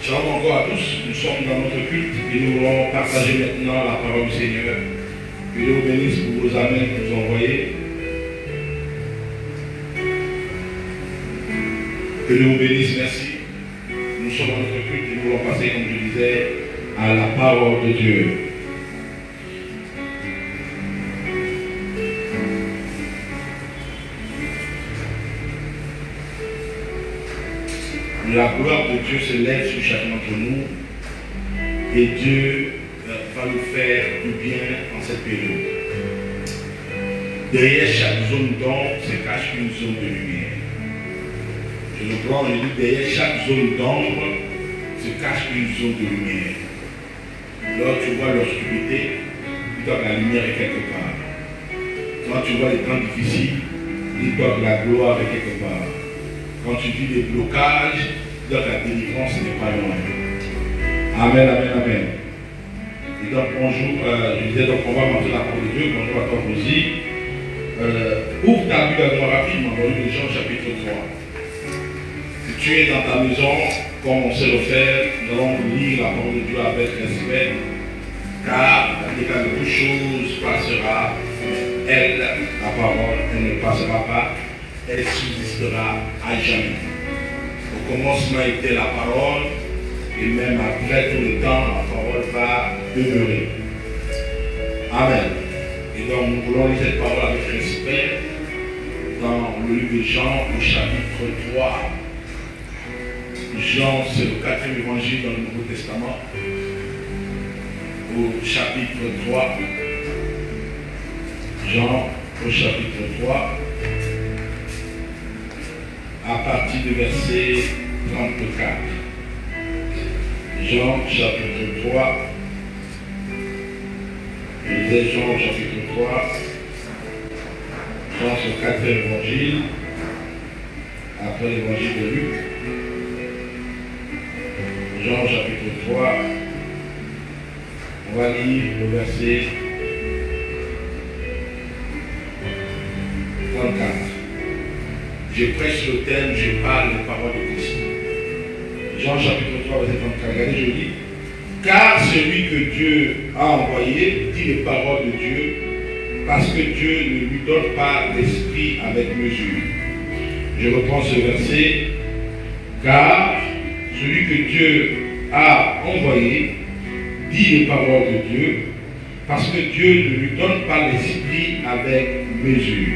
Shalom encore à tous, nous sommes dans notre culte et nous allons partager maintenant la parole du Seigneur. Que Dieu vous bénisse pour vos amens que vous envoyez. Que Dieu vous bénisse, merci. Nous sommes dans notre culte et nous allons passer, comme je disais, à la parole de Dieu. La gloire de Dieu se lève sur chacun d'entre nous et Dieu va nous faire du bien en cette période. Derrière chaque zone d'ombre se cache une zone de lumière. Je le prends, je dis derrière chaque zone d'ombre se cache une zone de lumière. Lorsque tu vois l'obscurité, dis-toi que la lumière est quelque part. Quand tu vois les temps difficiles, dis-toi que la gloire est quelque part. Quand tu vis des blocages, dis-toi que la délivrance n'est pas loin. Amen, amen, amen. Et donc bonjour, je disais donc on va montrer la parole de Dieu. Bonjour à toi aussi. Ouvre ta Bible avec moi rapidement dans le Jean chapitre 3. Si tu es dans ta maison, comme on sait le faire, nous allons lire la parole de Dieu avec respect, car dès que toute chose passera, elle, la parole, elle ne passera pas, elle subsistera à jamais. Au commencement était la parole, et même après tout le temps, la parole va demeurer. Amen. Et donc nous voulons lire cette parole avec respect dans le livre de Jean au chapitre 3. Jean, c'est le 4e évangile dans le Nouveau Testament. Au chapitre 3. Jean au chapitre 3. À partir du verset 34. Jean chapitre 3. Je disais Jean au chapitre 3. Jean c'est le 4e évangile. Après l'évangile de Luc. Jean chapitre 3. On va lire le verset 34. Je prêche le thème, je parle les paroles de Christ. Jean chapitre 3, verset 34. Regardez, je lis. Car celui que Dieu a envoyé dit les paroles de Dieu, parce que Dieu ne lui donne pas l'esprit avec mesure. Je reprends ce verset. Car celui que Dieu a envoyé dit les paroles de Dieu, parce que Dieu ne lui donne pas l'esprit avec mesure.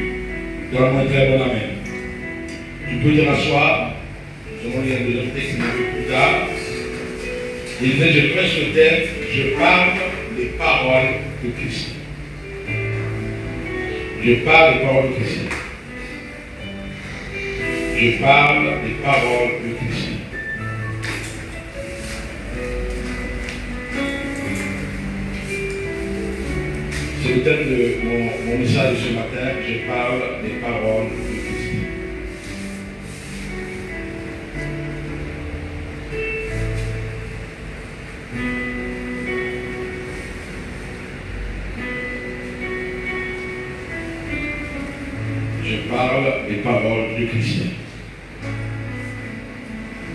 Donne-moi un très bon amen. Tu peux te rasseoir. Nous allons lire un deuxième texte un peu plus tard. Il disait, je prêche le thème, je parle les paroles de Christ. Je parle les paroles de Christ. Je parle les paroles de Christ. C'est le thème de mon message de ce matin. Je parle des paroles de Christ. Je parle des paroles de Christ.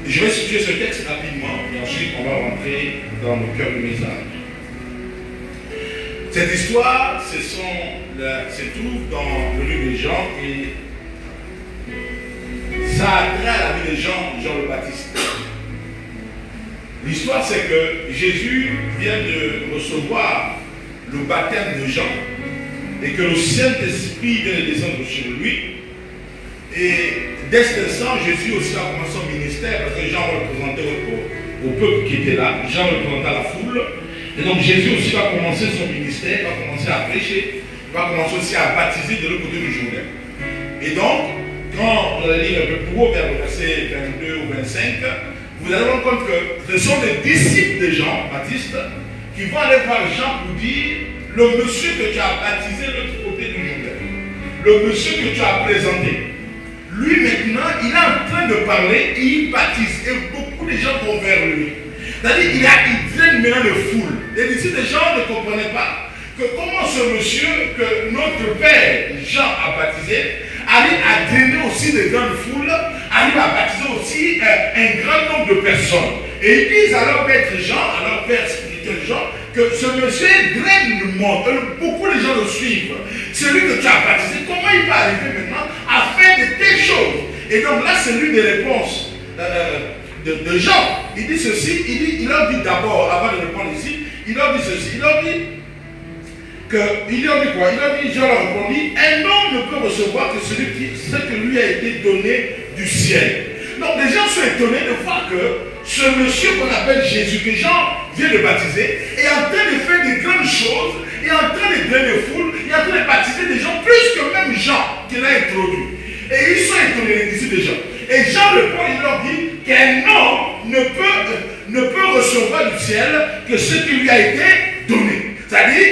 Je vais situer ce texte rapidement et ensuite on va rentrer dans le cœur du message. Cette histoire se trouve dans le livre de Jean et ça a trait à la vie de Jean le Baptiste. L'histoire c'est que Jésus vient de recevoir le baptême de Jean et que le Saint-Esprit vient de descendre sur lui. Et dès cet instant, Jésus aussi a commencé son ministère parce que Jean représentait au peuple qui était là, Jean représentait la foule. Et donc Jésus aussi va commencer son ministère, va commencer à prêcher, va commencer aussi à baptiser de l'autre côté du Jourdain. Et donc, quand vous allez lire un peu plus haut vers le verset 22 ou 25, vous allez rendre compte que ce sont des disciples de Jean Baptiste qui vont aller voir Jean pour dire le monsieur que tu as baptisé de l'autre côté du Jourdain, le monsieur que tu as présenté, lui maintenant il est en train de parler et il baptise et beaucoup de gens vont vers lui. C'est-à-dire qu'il draine maintenant de foule. Les disciples de Jean ne comprenaient pas que comment ce monsieur que notre père Jean a baptisé arrive à drainer aussi des grandes foules, arrive à baptiser aussi un grand nombre de personnes. Et ils disent à leur maître Jean, à leur père spirituel Jean, que ce monsieur draine le monde, que beaucoup de gens le suivent. Celui que tu as baptisé, comment il va arriver maintenant à faire de telles choses? Et donc là, c'est l'une des réponses de Jean. Il dit ceci, il leur dit d'abord, avant de répondre ici, il leur dit ceci, il leur dit quoi? Il leur dit, Jean leur répondit, un homme ne peut recevoir que ce que lui a été donné du ciel. Donc les gens sont étonnés de voir que ce monsieur qu'on appelle Jésus, que Jean vient de baptiser, est en train de faire de grandes choses, est en train de drainer les foules, est en train de baptiser des gens plus que même Jean qui l'a introduit. Et ils sont étonnés, les disciples de Jean. Et Jean répond, il leur dit qu'un homme ne peut recevoir du ciel que ce qui lui a été donné. C'est-à-dire,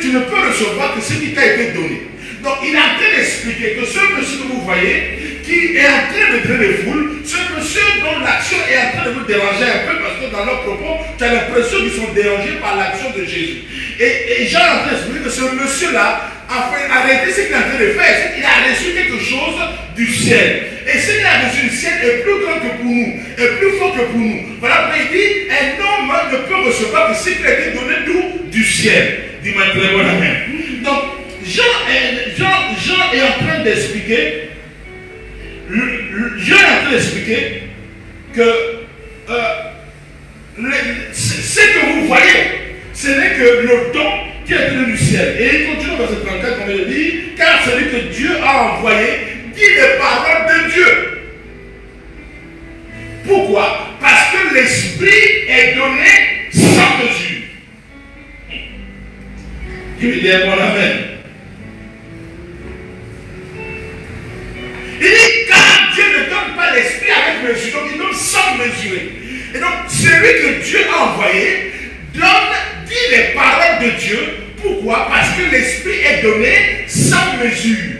tu ne peux recevoir que ce qui t'a été donné. Donc il est en train d'expliquer que ce monsieur que vous voyez, qui est en train de drainer les foules, ce monsieur dont l'action est en train de vous déranger un peu, parce que dans leurs propos, tu as l'impression qu'ils sont dérangés par l'action de Jésus. Et Jean est en train d'expliquer que ce monsieur-là, en réalité, ce qu'il est en train de faire, c'est qu'il a reçu quelque chose du ciel. Et ce qu'il a reçu du ciel est plus grand que pour nous, est plus fort que pour nous. Voilà pourquoi il dit, un homme ne peut recevoir que ce qui a été donné d'où? Du ciel. Dis-moi très bon amen. Donc, Jean est en train d'expliquer, que ce que vous voyez, ce n'est que le don qui est venu du ciel. Et il continue dans ce 34, comme il dit, car celui que Dieu a envoyé dit les paroles de Dieu. Pourquoi? Parce que l'Esprit est donné sans mesure. Il me dit un bon amen. Il dit, car Dieu ne donne pas l'Esprit avec mesure, donc il donne sans mesurer. Et donc, celui que Dieu a envoyé dit les paroles de Dieu. Pourquoi? Parce que l'Esprit est donné sans mesure.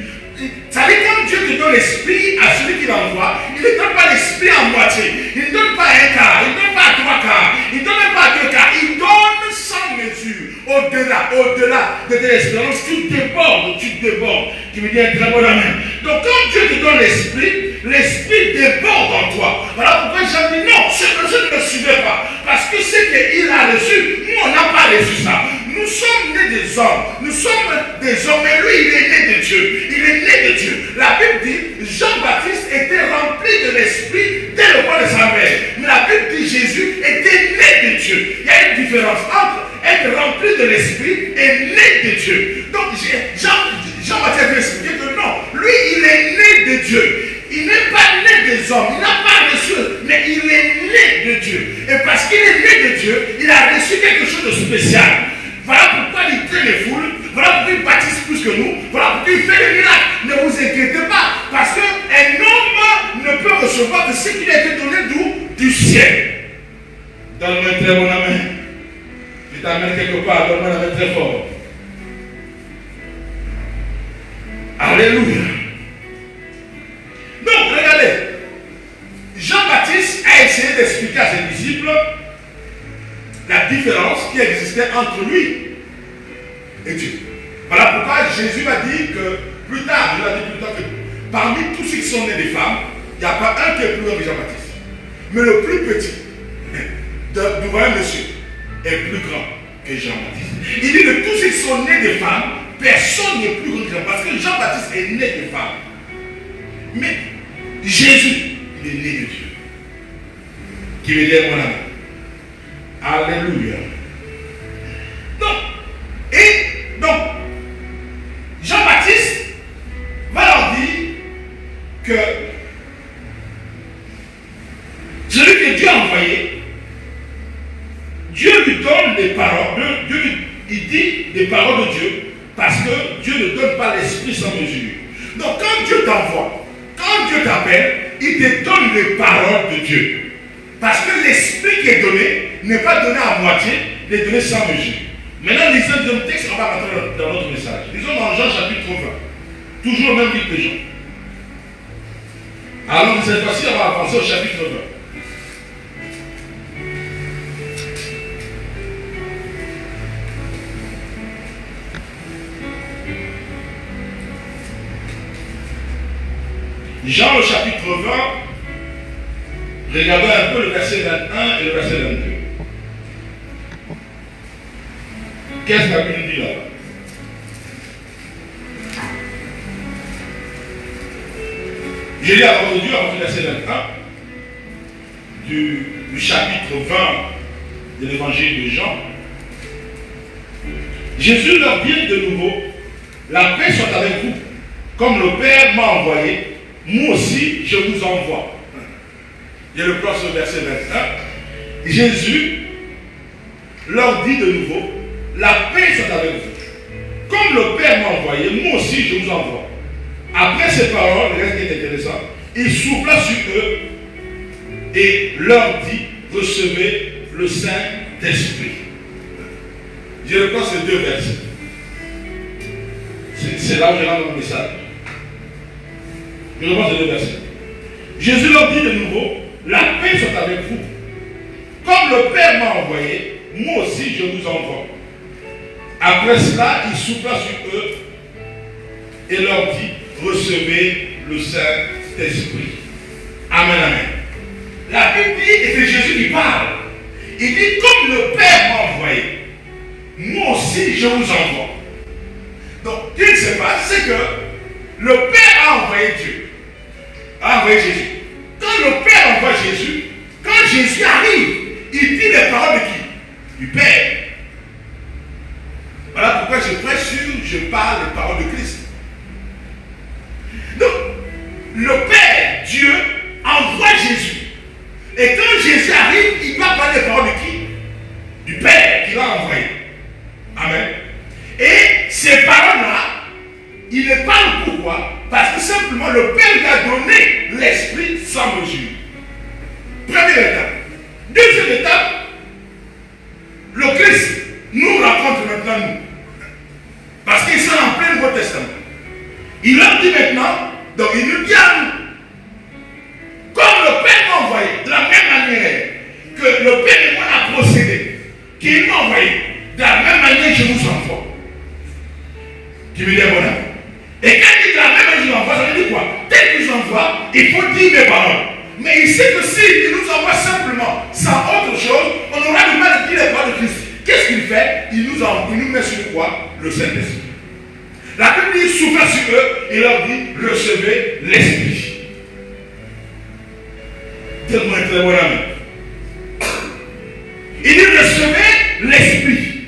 Ça veut dire quand Dieu te donne l'Esprit à celui qui l'envoie, il ne donne pas l'Esprit à moitié. Il ne donne pas un quart, il ne donne pas à 3 quarts, il ne donne même pas à 2 quarts. Il donne sans mesure. Au-delà de tes expériences, tu débordes. Tu me dis un très bon amen. Donc quand Dieu te donne l'Esprit déborde en toi. Voilà pourquoi Jean dit non, ce monsieur ne le suivait pas. Parce que ce qu'il a reçu, nous on n'a pas reçu ça. Nous sommes nés des hommes, mais lui il est né de Dieu. Il est né de Dieu. La Bible dit, Jean-Baptiste était rempli de l'Esprit dès le corps de sa mère. Mais la Bible dit, Jésus était né de Dieu. Il y a une différence entre être rempli de l'Esprit et né de Dieu. Donc Jean-Baptiste veut expliquer que non, lui il est né de Dieu. Il n'est pas né des hommes, il n'a pas reçu, mais il est né de Dieu. Et parce qu'il est né de Dieu, il a reçu quelque chose de spécial. Voilà pourquoi il traite les foules, voilà pourquoi il baptise plus que nous, voilà pourquoi il fait les miracles. Ne vous inquiétez pas, parce qu'un homme ne peut recevoir que ce qui a été donné d'où? Du ciel. Donne-moi un très bon amen. Je t'amène quelque part, donne-moi un amen très fort. Alléluia. Donc, regardez, Jean-Baptiste a essayé d'expliquer à ses disciples la différence qui existait entre lui et Dieu. Voilà pourquoi Jésus a dit que plus tard, que parmi tous ceux qui sont nés des femmes, il n'y a pas un qui est plus grand que Jean-Baptiste. Mais le plus petit du voyant monsieur est plus grand que Jean-Baptiste. Il dit que tous ceux qui sont nés des femmes, personne n'est plus grand que Jean-Baptiste. Parce que Jean-Baptiste est né des femmes. Mais Jésus, il est né de Dieu. Qui veut dire mon ami. Alléluia. Donc, Jean-Baptiste va leur dire que celui que Dieu a envoyé, Dieu lui donne des paroles, il dit des paroles de Dieu, parce que Dieu ne donne pas l'esprit sans mesure. Donc quand Dieu t'envoie, quand Dieu t'appelle, il te donne les paroles de Dieu. Parce que l'esprit qui est donné n'est pas donné à moitié, il est donné sans mesure. Maintenant, lisons le deuxième texte, on va rentrer dans notre message. Lisons dans Jean chapitre 20. Toujours le même livre de Jean. Alors, cette fois-ci, on va avancer au chapitre 20. Jean, le chapitre 20, Regardez un peu le verset 21 et le verset 22. Qu'est-ce que la Bible dit là? J'ai lu à votre Dieu, à votre verset 21, du chapitre 20 de l'évangile de Jean. Jésus leur dit de nouveau, la paix soit avec vous. Comme le Père m'a envoyé, moi aussi je vous envoie. Je le place au verset 21. Jésus leur dit de nouveau, la paix soit avec vous. Comme le Père m'a envoyé, moi aussi je vous envoie. Après ces paroles, le reste qui est intéressant, il souffla sur eux et leur dit, recevez le Saint-Esprit. Je reprends ces deux versets. C'est là où je rends mon message. Je reprends ces deux versets. Jésus leur dit de nouveau, la paix soit avec vous. Comme le Père m'a envoyé, moi aussi je vous envoie. Après cela, il souffla sur eux et leur dit, recevez le Saint-Esprit. Amen, amen. La Bible dit, et c'est Jésus qui parle. Il dit, comme le Père m'a envoyé, moi aussi je vous envoie. Donc, ce qui se passe, c'est que le Père a envoyé Dieu, a envoyé Jésus. Quand le Père envoie Jésus, quand Jésus arrive, il dit les paroles de qui? Du Père. Voilà pourquoi je parle des paroles de Christ. Donc, le Père, Dieu, envoie Jésus. Et quand Jésus arrive, il va parler des paroles de qui? Du Père qui l'a envoyé. Amen. Et ces paroles-là, il les parle pourquoi? Parce que simplement le Père lui a donné l'Esprit sans mesure. Première étape. Deuxième étape, le Christ nous raconte maintenant nous. Parce qu'ils sont en plein Nouveau Testament. Il leur dit maintenant, donc il nous dit à nous, comme le Père m'a envoyé, de la même manière que le Père et moi a procédé, qu'il m'a envoyé, de la même manière je vous envoie. Qui me dit bon ami. Et quand il dit de la même manière je vous envoie, ça veut dire quoi? Dès qu'il nous envoie, il faut dire mes paroles. Mais il sait que s'il nous envoie simplement, sans autre chose, on aura du mal à dire les paroles de Christ. Qu'est-ce qu'il fait? Il nous met sur quoi? Le Saint-Esprit. La Bible dit, souffle sur eux, et leur dit, recevez l'Esprit. Tellement un très bon ami. Il dit, recevez l'Esprit.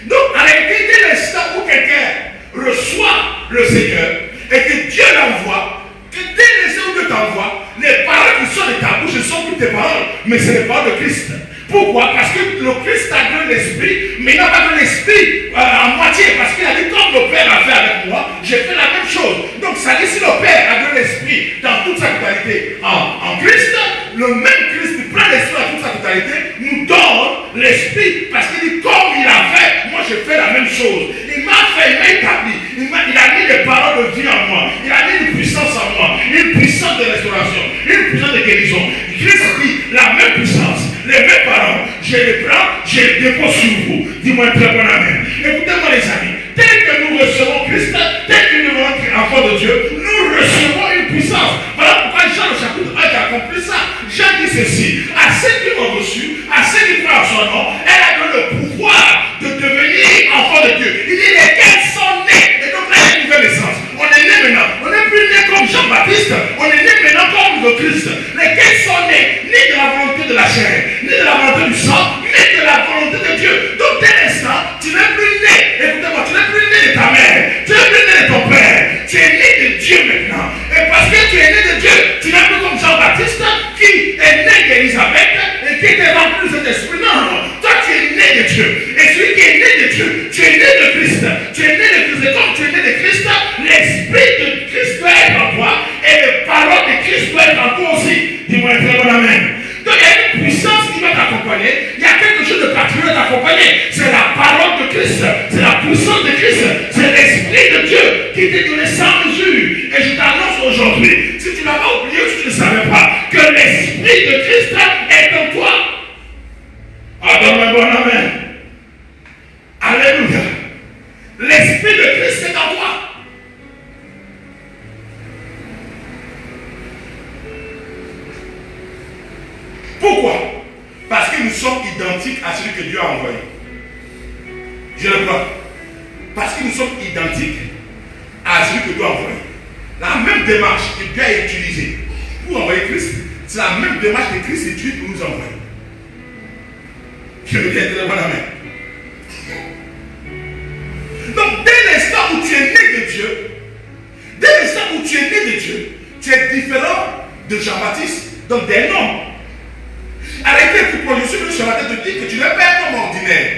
Donc, en réalité, dès l'instant où quelqu'un reçoit le Seigneur, et que Dieu l'envoie, que dès l'instant où Dieu t'envoie, les paroles qui sortent de ta bouche ne sont plus tes paroles, mais c'est les paroles de Christ. Pourquoi? Parce que le Christ a donné l'Esprit, mais il n'a pas donné l'Esprit en moitié, parce qu'il a dit, comme le Père a fait avec moi, j'ai fait la même chose. Donc ça dit, si le Père a donné l'Esprit dans toute sa totalité en Christ, le même Christ qui prend l'Esprit dans toute sa totalité, nous donne l'Esprit, parce qu'il dit, comme il a fait, moi j'ai fait la même chose. Il m'a fait, il m'a établi, il a mis des paroles de vie en moi, il a mis une puissance en moi, une puissance de restauration, une puissance de guérison. Christ dit, la même puissance, les mêmes paroles, je les prends, je les dépose sur vous. Dis-moi un très bon amen. Écoutez-moi les amis, tel que nous recevons Christ, tel que nous sommes enfants de Dieu, nous recevons une puissance. Voilà pourquoi Jean le chapitre 1 a accompli ça. Jean dit ceci, à ceux qui l'ont reçu, à ceux qui croient en son nom, elle a donné le pouvoir de devenir enfants de Dieu. Il dit lesquels sont nés. Et donc là, il y a une nouvelle naissance. On est né maintenant. On n'est plus né comme Jean-Baptiste. On est né maintenant comme le Christ. Lesquels sont nés, ni de la volonté de la chair, ni de la volonté du sang, ni de la volonté de Dieu. Donc dès l'instant, tu n'es plus né. Écoutez-moi, tu n'es plus né de ta mère. Tu n'es plus né de ton père. Tu es né de Dieu maintenant. Et parce que tu es né de Dieu, tu n'es plus comme Jean-Baptiste qui est né d'Élisabeth et qui était rempli de cet esprit. Non, non, toi tu es né de Dieu. Et celui qui est né de Dieu, tu es né de Christ. Tu es né de Christ. Et comme tu es né de Christ, l'esprit de Christ doit être en toi et les paroles de Christ doivent être en toi aussi. Dis-moi un très bon amen. Donc il y a une puissance qui va t'accompagner. Il y a quelque chose de particulier à t'accompagner. C'est la parole de Christ. C'est la puissance de Christ. C'est l'esprit de Dieu qui t'est donné sans mesure. Et je t'annonce aujourd'hui, si tu n'as pas oublié, si tu ne savais pas, que l'esprit de Christ est en toi. Ah, donne-moi un bon amen. Alléluia. L'esprit de Christ est en toi. sommes identiques à celui que Dieu a envoyé. Je le crois. Parce que nous sommes identiques à celui que Dieu a envoyé. La même démarche que Dieu a utilisée pour envoyer Christ, c'est la même démarche que Christ utilise pour nous envoyer. Je veux dire très bon amen. Donc, dès l'instant où tu es né de Dieu, dès l'instant où tu es né de Dieu, tu es différent de Jean-Baptiste, donc d'un homme. Arrêtez de prendre, je suis venu ce matin te dire que tu n'es pas un homme ordinaire.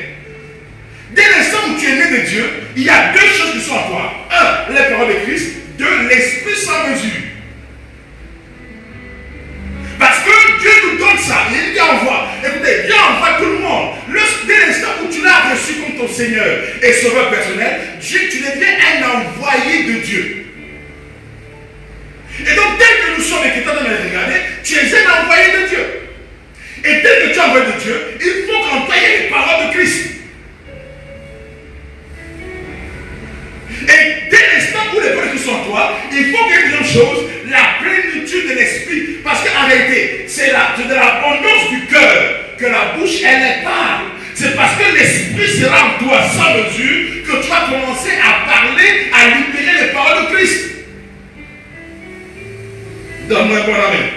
Dès l'instant où tu es né de Dieu, il y a deux choses qui sont en toi. Un, les paroles de Christ. Deux, l'esprit sans mesure. Parce que Dieu nous donne ça. Il dit envoie. Écoutez, Dieu envoie tout le monde. Dès l'instant où tu l'as reçu comme ton Seigneur et Sauveur personnel, tu deviens un envoyé de Dieu. Et donc, tel que nous sommes et que tu as de regarder, tu es un envoyé de Dieu. Et tel que tu es envoyé de Dieu, il faut qu'en toi il y ait les paroles de Christ. Et dès l'instant où les paroles qui sont en toi, il faut qu'il y ait une chose, la plénitude de l'esprit. Parce qu'en réalité, c'est de l'abondance du cœur que la bouche, elle parle. C'est parce que l'esprit sera en toi sans mesure que tu vas commencer à parler, à libérer les paroles de Christ. Donne-moi un bon amen.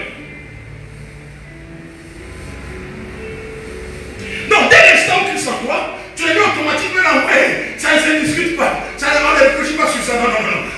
Donc, dès l'instant où Christ en toi, tu es automatiquement l'envoyé. Ça ne se discute pas. Ça ne réfléchit pas sur ça. Non.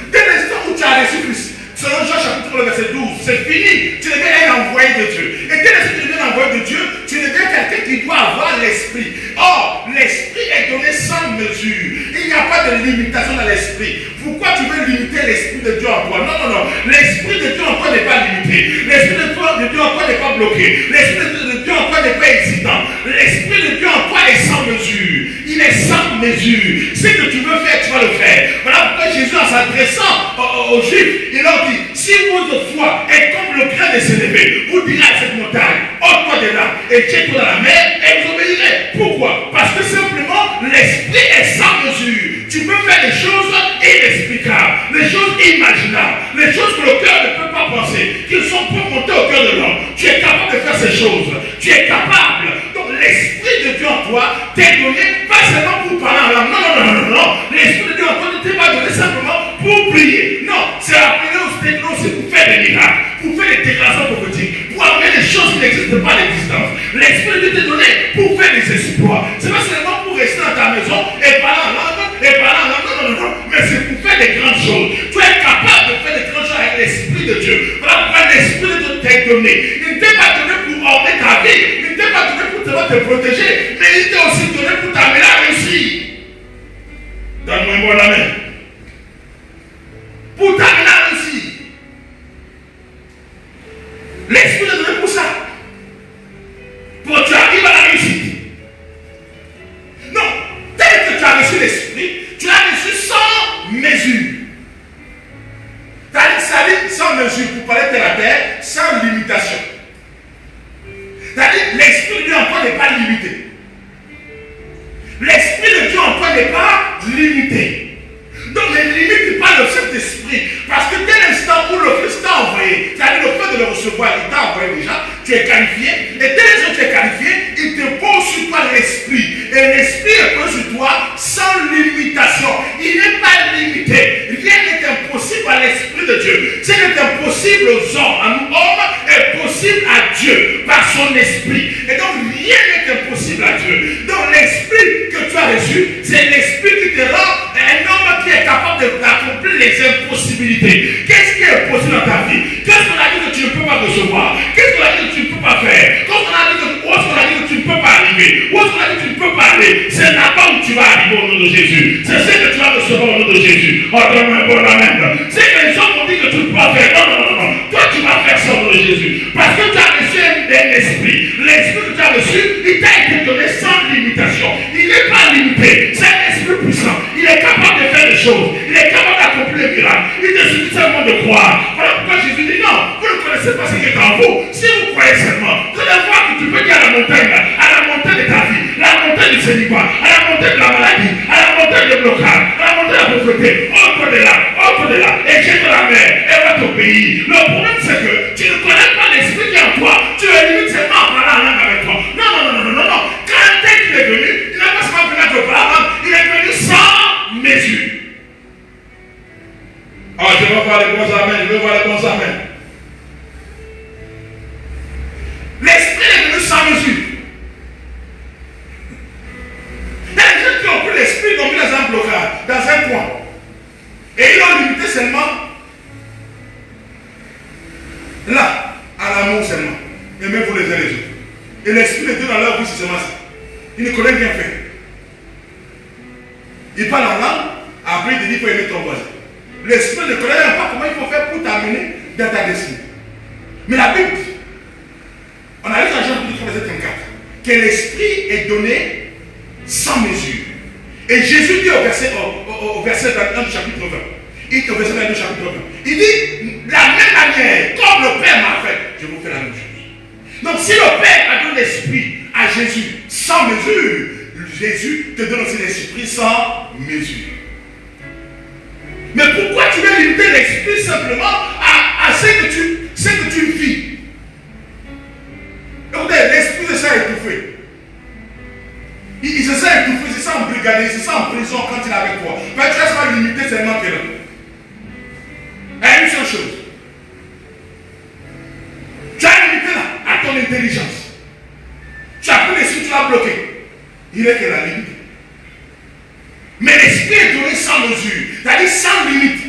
Dès l'instant où tu as reçu Christ, selon Jean chapitre 1, verset 12, c'est fini. Tu deviens un envoyé de Dieu. Et dès l'instant où tu deviens un envoyé de Dieu, tu deviens quelqu'un qui doit avoir l'esprit. Or, l'esprit est donné sans mesure. Il n'y a pas de limitation dans l'esprit. Pourquoi tu veux limiter l'esprit de Dieu en toi? Non. L'esprit de Dieu en toi n'est pas limité. L'esprit de Dieu en toi n'est pas bloqué. L'esprit de Dieu en toi n'est pas hésitant. L'esprit de Dieu en toi est sans mesure. Il est sans mesure. Ce que tu veux faire, tu vas le faire. Voilà pourquoi Jésus, en s'adressant aux Juifs, il leur dit, si votre foi est comme le grain de sénévé, vous direz à cette montagne, ôte-toi de là et jette-toi dans la mer, et vous obéirez. Pourquoi? Parce que simplement, l'esprit est sans mesure. Tu peux faire des choses inexplicables, des choses imaginables, des choses que le cœur ne peut pas penser, qui ne sont pas montées au cœur de l'homme. Tu es capable de faire ces choses. Tu es capable. Donc l'esprit de Dieu en toi t'est donné pas seulement pour parler en langue. Non. L'esprit de Dieu en toi ne t'est pas donné simplement pour prier. Non, c'est appelé aussi pour faire des miracles, pour faire des déclarations prophétiques, pour amener des choses qui n'existent pas à l'existence. L'esprit de Dieu t'est donné pour faire des exploits. C'est pas seulement pour rester dans ta maison et parler en langue. Non, mais c'est pour faire des grandes choses. Tu es capable de faire des grandes choses avec l'Esprit de Dieu. Voilà pourquoi l'Esprit de Dieu t'est donné. Il ne t'est pas donné pour orner ta vie. Il ne t'est pas donné pour te protéger. Mais il t'est aussi donné pour t'amener à réussir. Donne-moi un bon amen. Pour t'amener à réussir. L'Esprit est donné pour ça. Pour que tu arrives à la réussite. Non, tel que tu as reçu l'Esprit, tu l'as reçu sans mesure. Ça dit sans mesure, pour parler terre à terre, sans limitation. C'est-à-dire l'Esprit de Dieu en toi n'est pas limité. L'Esprit de Dieu en toi n'est pas limité. Donc ne limite pas le Saint-Esprit. Parce que dès l'instant où le Christ t'a envoyé, c'est-à-dire le fait de le recevoir, il t'a envoyé déjà, tu es qualifié. Et dès l'instant où tu es qualifié, il te pose sur toi l'Esprit. Et l'Esprit est posé sur toi sans limitation. Il n'est pas limité. Rien n'est impossible à l'Esprit de Dieu. Ce qui est impossible aux hommes, à nous hommes, est possible à Dieu par son Esprit. Et donc rien n'est impossible à Dieu. Donc l'Esprit que tu as reçu, c'est l'Esprit qui te rend un homme qui est capable d'accomplir les impossibilités. Qu'est-ce qui est possible dans ta vie? Qu'est-ce qu'on a dit que tu ne peux pas recevoir? Qu'est-ce qu'on a dit que tu ne peux pas faire? Qu'est-ce qu'on a dit que tu ne peux pas arriver? Où est-ce qu'on a dit que tu ne peux pas aller? C'est là-bas où tu vas arriver au nom de Jésus. C'est ce que tu vas recevoir au nom de Jésus. Oh, donne-moi un bon amen. C'est que les gens ont dit que tu ne peux pas faire. Non. Toi, tu vas faire ça au nom de Jésus. Parce que tu as reçu un esprit. L'esprit que tu as reçu, il t'a été donné sans limitation. Il n'est pas limité. C'est un esprit puissant. Il est capable de faire des choses. Il est capable d'accomplir les miracles. Il te suffit seulement de croire. Voilà pourquoi Jésus dit non. Vous ne connaissez pas ce qui est en vous. Si vous croyez seulement, vous allez voir que tu peux dire à la montagne de ta vie, à la montagne du célibat, à la montagne de la maladie, à la montagne de blocage, à la montagne de la pauvreté, offre de là, et jette la mer, et va t'obéir. Le problème c'est que tu ne connais pas l'esprit qui est en toi. Tu es limite seulement en parlant en langue avec toi. Non. Et l'Esprit de Dieu dans leur vie, c'est seulement ça. Ils ne connaissent rien faire. Ils parlent en langue, après ils te disent qu'il faut aimer ton voisin. L'Esprit ne connaît même pas comment il faut faire pour t'amener dans ta destinée. Mais la Bible dit, on a lu dans Jean 3, verset 34, que l'Esprit est donné sans mesure. Et Jésus dit au verset 21 du chapitre 20, au verset 22 du chapitre 20, il dit, de la même manière, comme le Père m'a fait, je vous fais la même chose. Donc si le Père a donné l'Esprit à Jésus sans mesure, Jésus te donne aussi l'Esprit sans mesure. Mais pourquoi tu veux limiter l'Esprit simplement à ce que tu vis? Écoutez, l'Esprit se sent étouffé. Il se sent étouffé, il se sent embrigadé, il se sent en prison quand il est avec toi. Mais tu restes pas limité seulement que là. Et une seule chose. Tu as limité là à ton intelligence. Tu as pris l'Esprit, tu l'as bloqué. Il est que la limite. Mais l'Esprit est donné sans mesure, c'est-à-dire sans limite.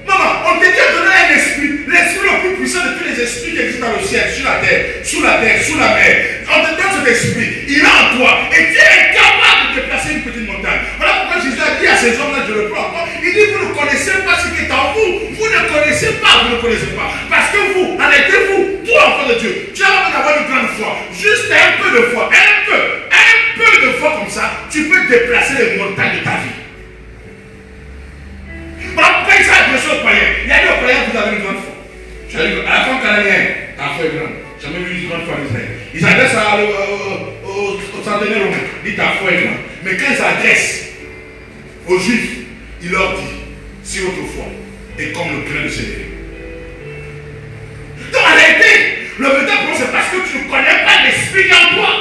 Non, on te dit de donner un esprit, l'esprit le plus puissant de tous les esprits qui existent dans le ciel, sur la terre, sous la mer. On te donne cet esprit, il est en toi, et tu es capable de déplacer une petite montagne. Voilà pourquoi Jésus a dit à ces hommes-là, je le prends encore, il dit, vous ne connaissez pas ce qui est en vous, vous ne connaissez pas, parce que vous, en êtes-vous, toi enfant de Dieu, tu as besoin d'avoir une grande foi, juste un peu de foi, un peu de foi comme ça, tu peux déplacer les montagnes de ta vie. Voilà pourquoi il s'est adressé aux païens. Il y a dit aux païens, vous avez une grande foi. À la femme canadienne, ta foi est grande. J'ai jamais vu une grande foi en Israël. Ils s'adressent aux centenaires romains. Ils disent ta foi est grande. Mais quand ils s'adressent aux juifs, il leur dit, si votre foi est comme le grain de sénévé. Donc en réalité, le véritable problème, c'est parce que tu ne connais pas l'esprit en toi.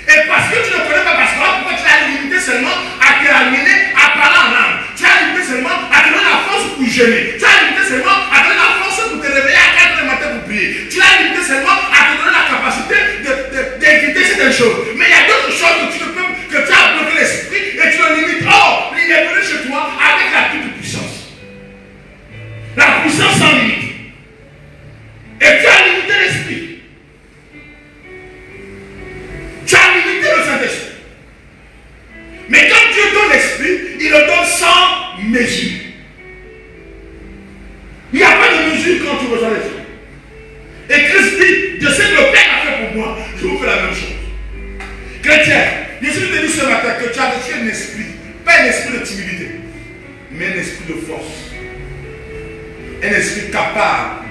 Et parce que tu ne connais pas, parce que là, pourquoi tu as limité seulement à te amener à parler en langue. Tu as limité seulement à te donner la force pour jeûner. Tu as limité seulement à te donner la force pour te réveiller à 4 heures du matin pour prier. Tu as limité seulement à te donner la capacité d'éviter certaines choses. Mais il y a d'autres choses que tu as bloqué l'esprit et tu le limites. Oh, il est venu chez toi avec la toute puissance. La puissance sans limite. Et tu as limité l'esprit. Tu as limité le Saint-Esprit. Mais quand Dieu donne l'esprit, il le donne sans mesure. Il n'y a pas de mesure quand tu reçois l'esprit. Et Christ dit, de ce que le Père a fait pour moi, je vous fais la même chose. Chrétien, Jésus te dit ce matin que tu as reçu un esprit, pas un esprit de timidité, mais un esprit de force. Un esprit capable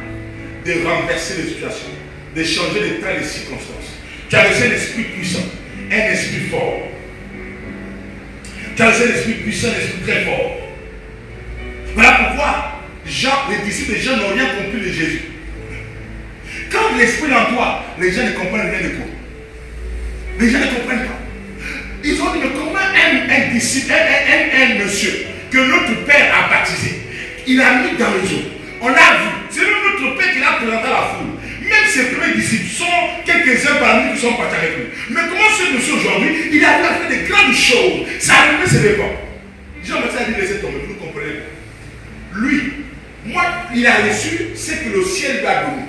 de renverser les situations, de changer les traits des circonstances. Tu as reçu un esprit puissant, un esprit fort. Tu as reçu un esprit puissant, un esprit très fort. Voilà pourquoi les disciples de Jean n'ont rien compris de Jésus. Quand l'esprit est en toi, les gens ne comprennent rien de toi. Les gens ne comprennent pas. Ils ont dit, mais comment un disciple, un monsieur que notre père a baptisé, il a mis dans les eaux. On l'a vu. C'est même notre père qui l'a présenté à la foule. Même ses premiers disciples sont quelques-uns parmi nous qui sont partis avec lui. Mais comment ce monsieur aujourd'hui, il a fait de grandes choses. Ça a allumé ses dépens. Jean-Baptiste a dit, laissez tomber, vous ne comprenez pas. Lui, moi, il a reçu ce que le ciel lui a donné.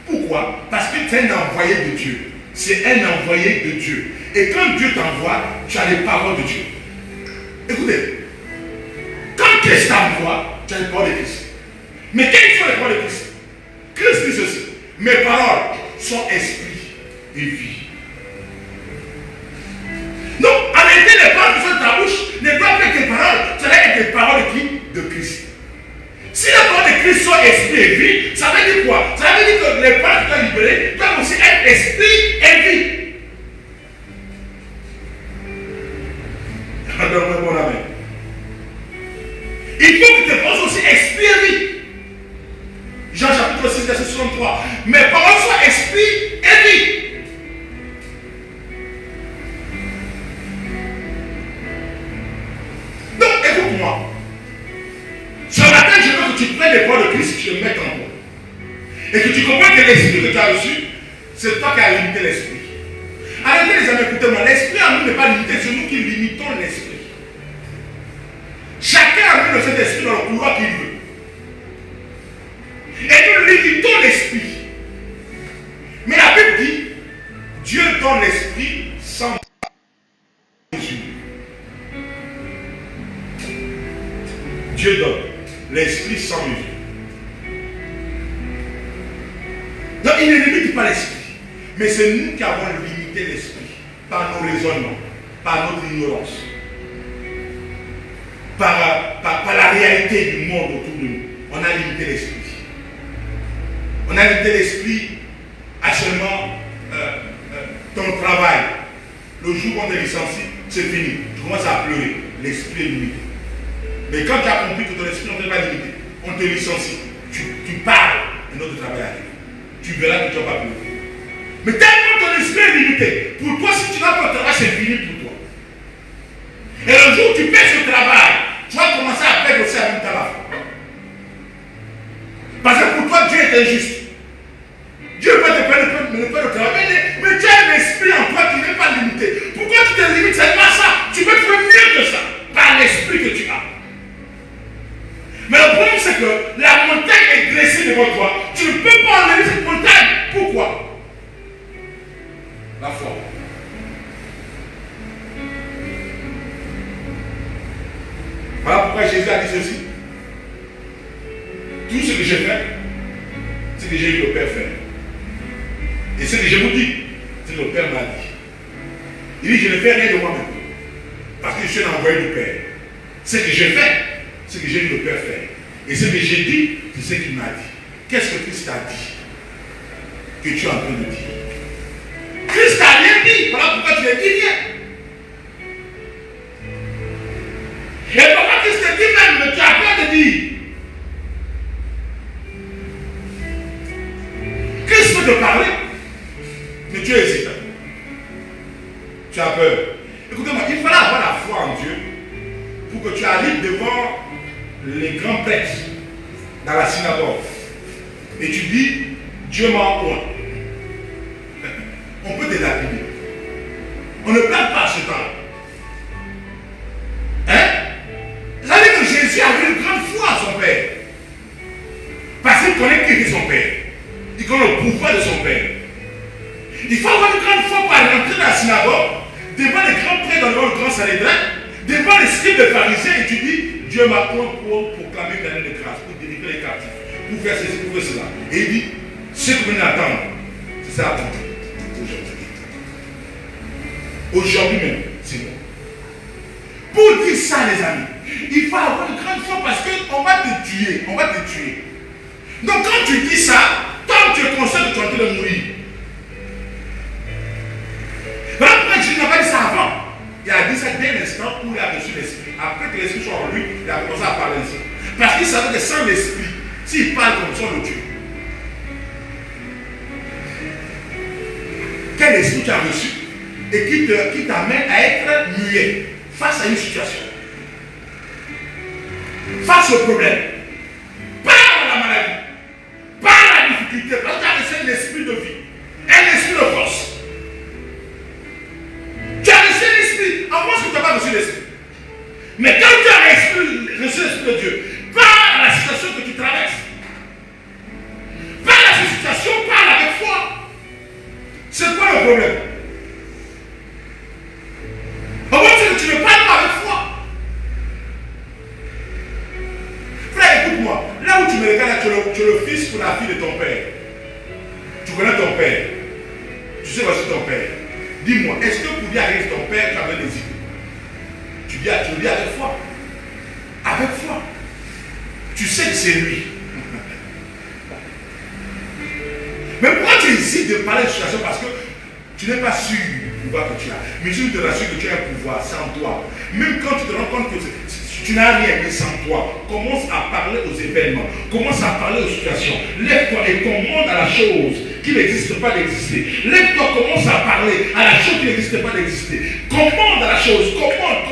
Pourquoi? Parce que tu es un envoyé de Dieu. C'est un envoyé de Dieu. Et quand Dieu t'envoie, tu as les paroles de Dieu. Écoutez, quand Christ t'envoie, tu as les paroles de Christ. Mais quelles sont les paroles de Christ? Christ dit ceci. Mes paroles sont esprit et vie. Donc, en réalité, les paroles qui sont dans ta bouche ne doivent pas être des paroles. Ça doit être des paroles de qui? De Christ. Si les paroles de Christ sont esprit et vie, ça veut dire quoi? Ça veut dire que les paroles qui sont libérées doivent aussi être esprit et vie. Donne-moi mon amen. Il faut que tes paroles aussi esprit et vie. Jean chapitre 6, verset 63. Mes paroles soient esprit et vie. Donc, écoute-moi. Ce matin, je veux que tu prennes les paroles de Christ et que tu les mettes en toi. Et que tu comprennes que l'esprit que tu as reçu, c'est toi qui as limité l'esprit. Arrêtez les amis, écoutez-moi. L'esprit en nous n'est pas limité, c'est nous qui limitons l'esprit. Chacun a mis le Saint-Esprit dans le couloir qu'il veut. Et nous limitons l'esprit. Mais la Bible donne l'esprit sans mesure. Dieu donne l'esprit sans mesure. Donc il ne limite pas l'esprit. Mais c'est nous qui avons limité l'esprit par nos raisonnements, par notre ignorance, par la réalité du monde autour de nous. On a limité l'esprit. On a limité l'esprit à seulement ton travail. Le jour où on est licencié, c'est fini. Tu commences à pleurer. L'esprit est limité. Mais quand tu as compris que ton esprit n'est pas limité, on te licencie. Tu parles, un autre travail arrive. Tu verras que tu ne vas pas pleurer. Mais tellement ton esprit est limité, pour toi, si tu n'as pas de travail, c'est fini pour toi. Et le jour où tu perds ce travail, tu vas commencer à perdre aussi à même temps. Parce que pour toi, Dieu est injuste. Dieu peut te perdre le travail, mais tu as un esprit en toi qui n'est pas limité. Pourquoi tu te limites? C'est pas ça. Tu peux trouver mieux que ça, par l'esprit que tu as. Mais le problème, c'est que la montagne est dressée devant toi. Tu ne peux pas enlever cette montagne. Pourquoi? La foi. Voilà pourquoi Jésus a dit ceci. Tout ce que j'ai fait, c'est que j'ai vu le Père faire. Et ce que je vous dis, c'est que le Père m'a dit. Il dit, je ne fais rien de moi-même. Parce que je suis envoyé du Père. Ce que j'ai fait, c'est que j'ai vu le Père faire. Et ce que j'ai dit, c'est ce qu'il m'a dit. Qu'est-ce que Christ a dit? Que tu es en train de dire. Christ n'a rien dit. Voilà pourquoi tu ne dis rien. Et pourquoi Christ te dit même, mais tu as peur de dire. Christ peut te parler, mais tu hésites. Tu as peur. Écoutez-moi, il fallait avoir la foi en Dieu pour que tu arrives devant les grands prêtres dans la synagogue. Et tu dis, Dieu m'a envoyé. On peut te lapider. On ne parle pas à ce temps-là. Hein? Ça veut dire que Jésus avait une grande foi à son Père. Parce qu'il connaît qui est son Père. Il connaît le pouvoir de son Père. Il faut avoir une grande foi pour rentrer dans la synagogue, devant les grands prêtres, devant le grand Sanhédrin, devant les scribes et pharisiens, et tu dis, Dieu m'a pris pour proclamer une année de grâce, pour délivrer les captifs, pour faire ceci, pour faire cela. Et il dit, ce que vous venez d'attendre, c'est ça attendre. Aujourd'hui même, c'est bon. Pour dire ça, les amis, il faut avoir une grande foi parce qu'on va te tuer. On va te tuer. Donc quand tu dis ça, tant que tu es conscient que tu es en train de mourir. Voilà pourquoi Jésus n'a pas dit ça avant. Il a dit ça dès l'instant où il a reçu l'esprit. Après que l'esprit soit en lui, il a commencé à parler ainsi. Parce qu'il savait que sans l'esprit, s'il parle comme ça, on le tue. Quel esprit tu as reçu et qui t'amène à être muet face à une situation, face au problème, pas à la maladie, pas à la difficulté, parce que tu as reçu l'esprit de vie, un esprit de force. Tu as reçu l'esprit, en moins que tu n'as pas reçu l'esprit. Mais quand tu as reçu l'esprit de Dieu, pas à la situation que tu traverses, pas à la situation, parle avec foi. C'est quoi le problème? Au moins que tu ne parles pas avec foi. Frère, écoute-moi. Là où tu me regardes, tu es le fils ou la fille de ton père. Tu connais ton père. Tu sais voici ton père. Dis-moi, est-ce que pour dire à ton père, tu avais des idées? Tu dis avec foi. Avec foi. Tu sais que c'est lui. Mais pourquoi tu hésites de parler de situation? Parce que tu n'es pas sûr du pouvoir que tu as. Mais tu te rassures que tu as un pouvoir sans toi. Même quand tu te rends compte que tu n'as rien, mais sans toi, commence à parler aux événements. Commence à parler aux situations. Lève-toi et commande à la chose qui n'existe pas d'exister. Lève-toi, commence à parler à la chose qui n'existe pas d'exister. Commande à la chose. Commande.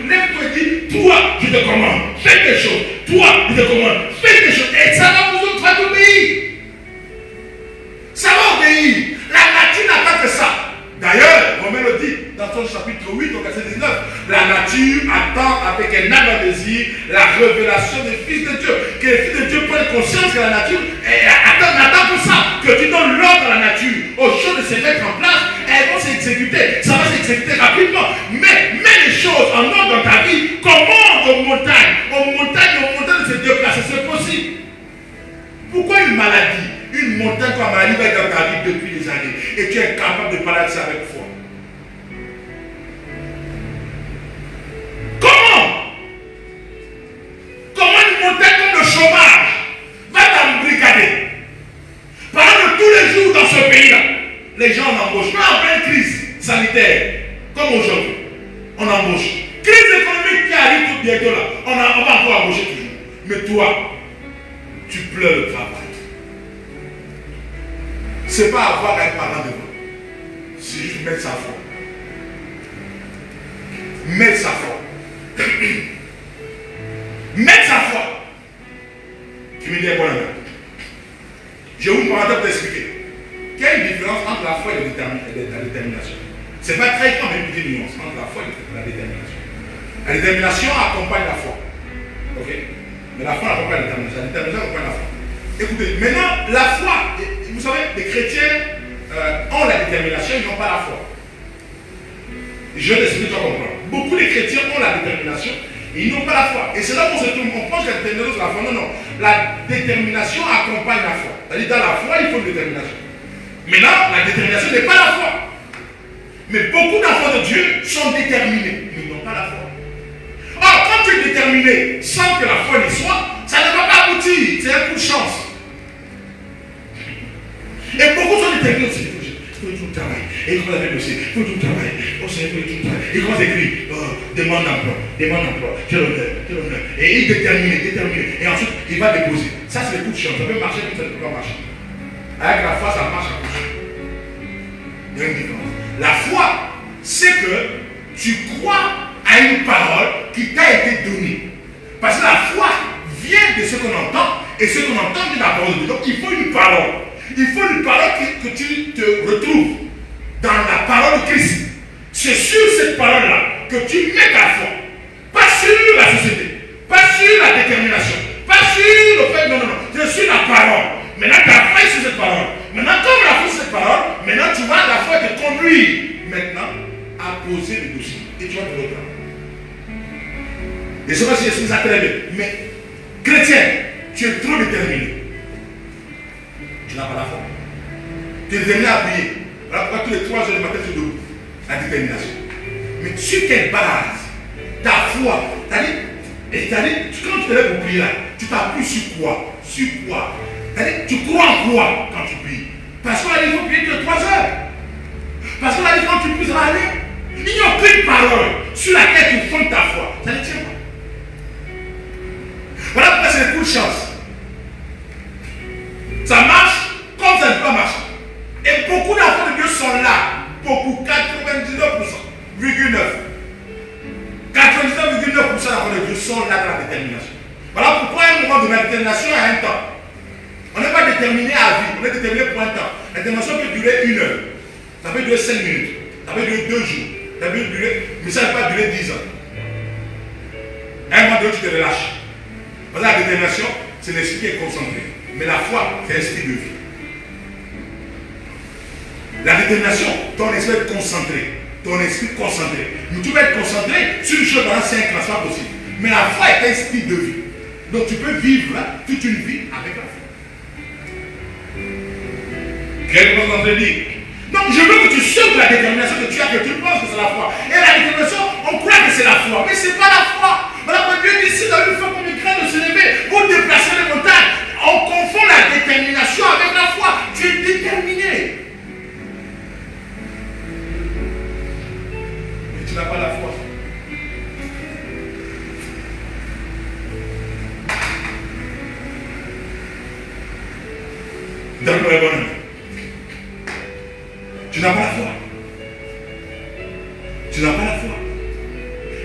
Lève-toi et dis, toi, je te commande. Fais quelque chose. Toi, je te commande. Fais quelque chose. Et ça va vous autres obéir. Ça va obéir. La nature n'a pas que ça. D'ailleurs, Romain le dit dans son chapitre 8 au verset 19. La nature attend avec un ardent désir la révélation des fils de Dieu. Que les fils de Dieu prennent conscience que la nature attend pour ça. Que tu donnes l'ordre à la nature, aux choses de se mettre en place. Elle c'est exécuté. Ça va s'exécuter rapidement. Mais mets les choses en ordre dans ta vie. Comment aux montagnes de se déplacer, c'est possible. Pourquoi une maladie, une montagne comme maladie va être dans ta vie depuis des années et tu es capable de parler de ça avec foi? Comment une montagne comme le chômage va t'embrigader? Par exemple, tous les jours dans ce pays-là, les gens embauchent. Même en pleine crise sanitaire, comme aujourd'hui, on embauche. Crise économique qui arrive tout bientôt là, on va encore embaucher toujours. Mais toi, tu pleures le travail. Ce n'est pas avoir un parent devant. C'est juste mettre sa foi. Mettre sa foi. Mettre sa foi. Tu me dis un bon ami. Je vais vous demander de t'expliquer. Quelle est la différence entre la foi et la détermination? Ce n'est pas très grand, mais une petite nuance entre la foi et la détermination. La détermination accompagne la foi. Ok? Mais la foi accompagne la détermination. La détermination accompagne la foi. Écoutez, maintenant, la foi, vous savez, les chrétiens ont la détermination, ils n'ont pas la foi. Je vais t'expliquer, tu vas comprendre. Beaucoup de chrétiens ont la détermination et ils n'ont pas la foi. Et c'est là qu'on se trouve. On pense que la détermination, c'est la foi. Non, non. La détermination accompagne la foi. C'est-à-dire, dans la foi, il faut une détermination. Maintenant, la détermination n'est pas la foi. Mais beaucoup d'enfants de Dieu sont déterminés, mais ils n'ont pas la foi. Or, quand tu es déterminé sans que la foi n'y soit, ça ne va pas aboutir. C'est un coup de chance. Et beaucoup sont déterminés aussi. Il faut tout le travail. Et quand la Bible aussi, il faut tout le travail. Oh Seigneur, il faut tout le travail. Et quand ils écrivent, demande d'emploi, quel honneur. Et il est déterminé. Et ensuite, il va déposer. Ça, c'est le coup de chance. Ça peut marcher, mais ça ne peut pas marcher. Avec la foi, ça marche à coup de chance. Il y a une différence. La foi, c'est que tu crois à une parole qui t'a été donnée. Parce que la foi vient de ce qu'on entend, et ce qu'on entend vient de la parole de Dieu. Donc il faut une parole. Il faut une parole que tu te retrouves dans la parole de Christ. C'est sur cette parole-là que tu mets ta foi. Pas sur la société, pas sur la détermination, pas sur le fait, non. C'est sur la parole. Maintenant, tu as foi sur cette parole. Maintenant, comme la foi sur cette parole, maintenant tu vas la foi te conduire maintenant à poser le dossier. Et tu vas te reprendre. Et je ne sais pas si je suis ça très bien. Mais chrétien, tu es trop déterminé. Tu n'as pas la foi. Tu es déterminé à prier. Voilà pourquoi tous les 3 heures du matin tu es debout. La détermination. Mais sur quelle base? Ta foi. C'est-à-dire, quand tu te lèves pour prier là, tu t'appuies sur quoi? Sur quoi? C'est-à-dire, tu crois en quoi quand tu pries? Parce qu'on a dit qu'il faut prier que 3 heures. Parce qu'on a dit quand tu pries, ça va aller. Il n'y a aucune parole sur laquelle tu fondes ta foi. Ça ne tient pas. Voilà pourquoi c'est le coup de chance. Ça marche comme ça ne peut pas marcher. Et beaucoup d'enfants de Dieu sont là. Beaucoup, 99,9%. 99,9% d'enfants de Dieu sont là dans la détermination. Voilà pourquoi un moment de la détermination a un temps. On n'est pas déterminé à vie, on est déterminé pour un temps. La détermination peut durer 1 heure. Ça peut durer 5 minutes. Ça peut durer 2 jours. Ça peut durer, mais ça ne peut pas durer 10 ans. À un moment donné, tu te relâches. Parce que la détermination, c'est l'esprit qui est concentré. Mais la foi, c'est l'esprit de vie. La détermination, ton esprit est concentré. Ton esprit concentré. Mais tu vas être concentré sur une chose pendant 5 ans, c'est pas possible. Mais la foi est un esprit de vie. Donc tu peux vivre toute une vie avec la foi. Quelle chose on te dit? Donc je veux que tu sautes la détermination que tu as, que tu penses que c'est la foi. Et la détermination, on croit que c'est la foi. Mais ce n'est pas la foi. Voilà que Dieu dit, si dans une foi comme une graine de se lever pour déplacer les montagnes, on confond la détermination avec la foi. Tu es déterminé. Mais tu n'as pas la foi. Donne-moi un bon ami. Tu n'as pas la foi. Tu n'as pas la foi.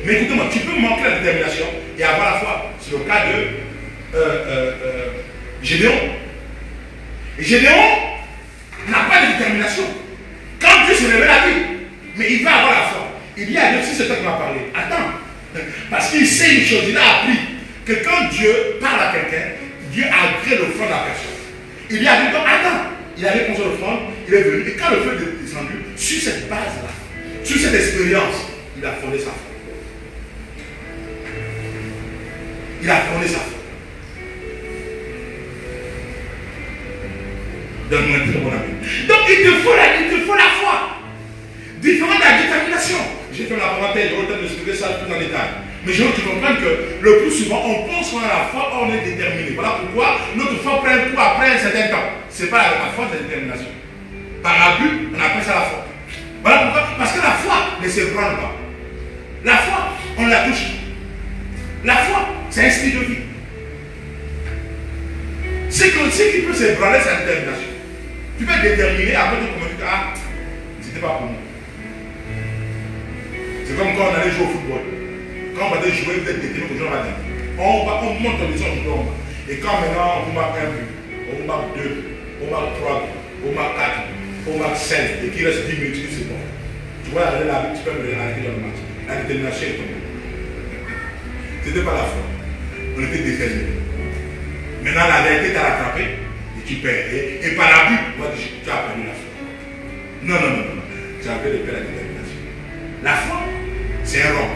Mais écoute-moi, tu peux manquer la détermination et avoir la foi. C'est le cas de Gédéon. Et Gédéon n'a pas de détermination. Quand Dieu se révèle à lui, mais il va avoir la foi. Il dit à Dieu, si c'est toi qui m'as parlé, attends. Parce qu'il sait une chose, il a appris que quand Dieu parle à quelqu'un, Dieu agrée l'offrande de la personne. Il dit à Dieu, attends. Il a répondu à l'offrande, il est venu, et quand le feu est descendu, Sur cette base-là, sur cette expérience, il a fondé sa foi. Il a fondé sa foi. Donne-moi un très bon ami. Donc il te faut la foi. Différente de la détermination. J'ai fait la parenthèse, j'aurai le temps de expliquer ça plus en détail. Mais je veux que tu comprennes que le plus souvent, on pense qu'on a la foi, on est déterminé. Voilà pourquoi notre foi prend un coup après un certain temps. Ce n'est pas la foi, c'est la détermination. Par abus, on appelle ça la foi. Voilà pourquoi. Parce que la foi ne se branle pas. La foi, on la touche. La foi, c'est un style de vie. Ce qui peut se branler, c'est la détermination. Tu peux être déterminé, après tu commences à dire, c'était pas pour moi. C'est comme quand on allait jouer au football. Quand on va jouer, vous êtes déterminé que je vais dire. On monte en disant, je tombe. Et quand maintenant on marque un but, on marque 2, on marque 3, on marque 4, on marque 5, et qu'il reste 10 minutes, c'est bon. Tu vois, la tu peux me arrêter dans le match. La détermination est tombée. Ce n'était pas la foi. On était déterminés. Maintenant, la vérité t'a rattrapé et tu perds. Et par abus, tu as perdu la foi. Non. Tu as perdu la détermination. La foi, c'est un roc.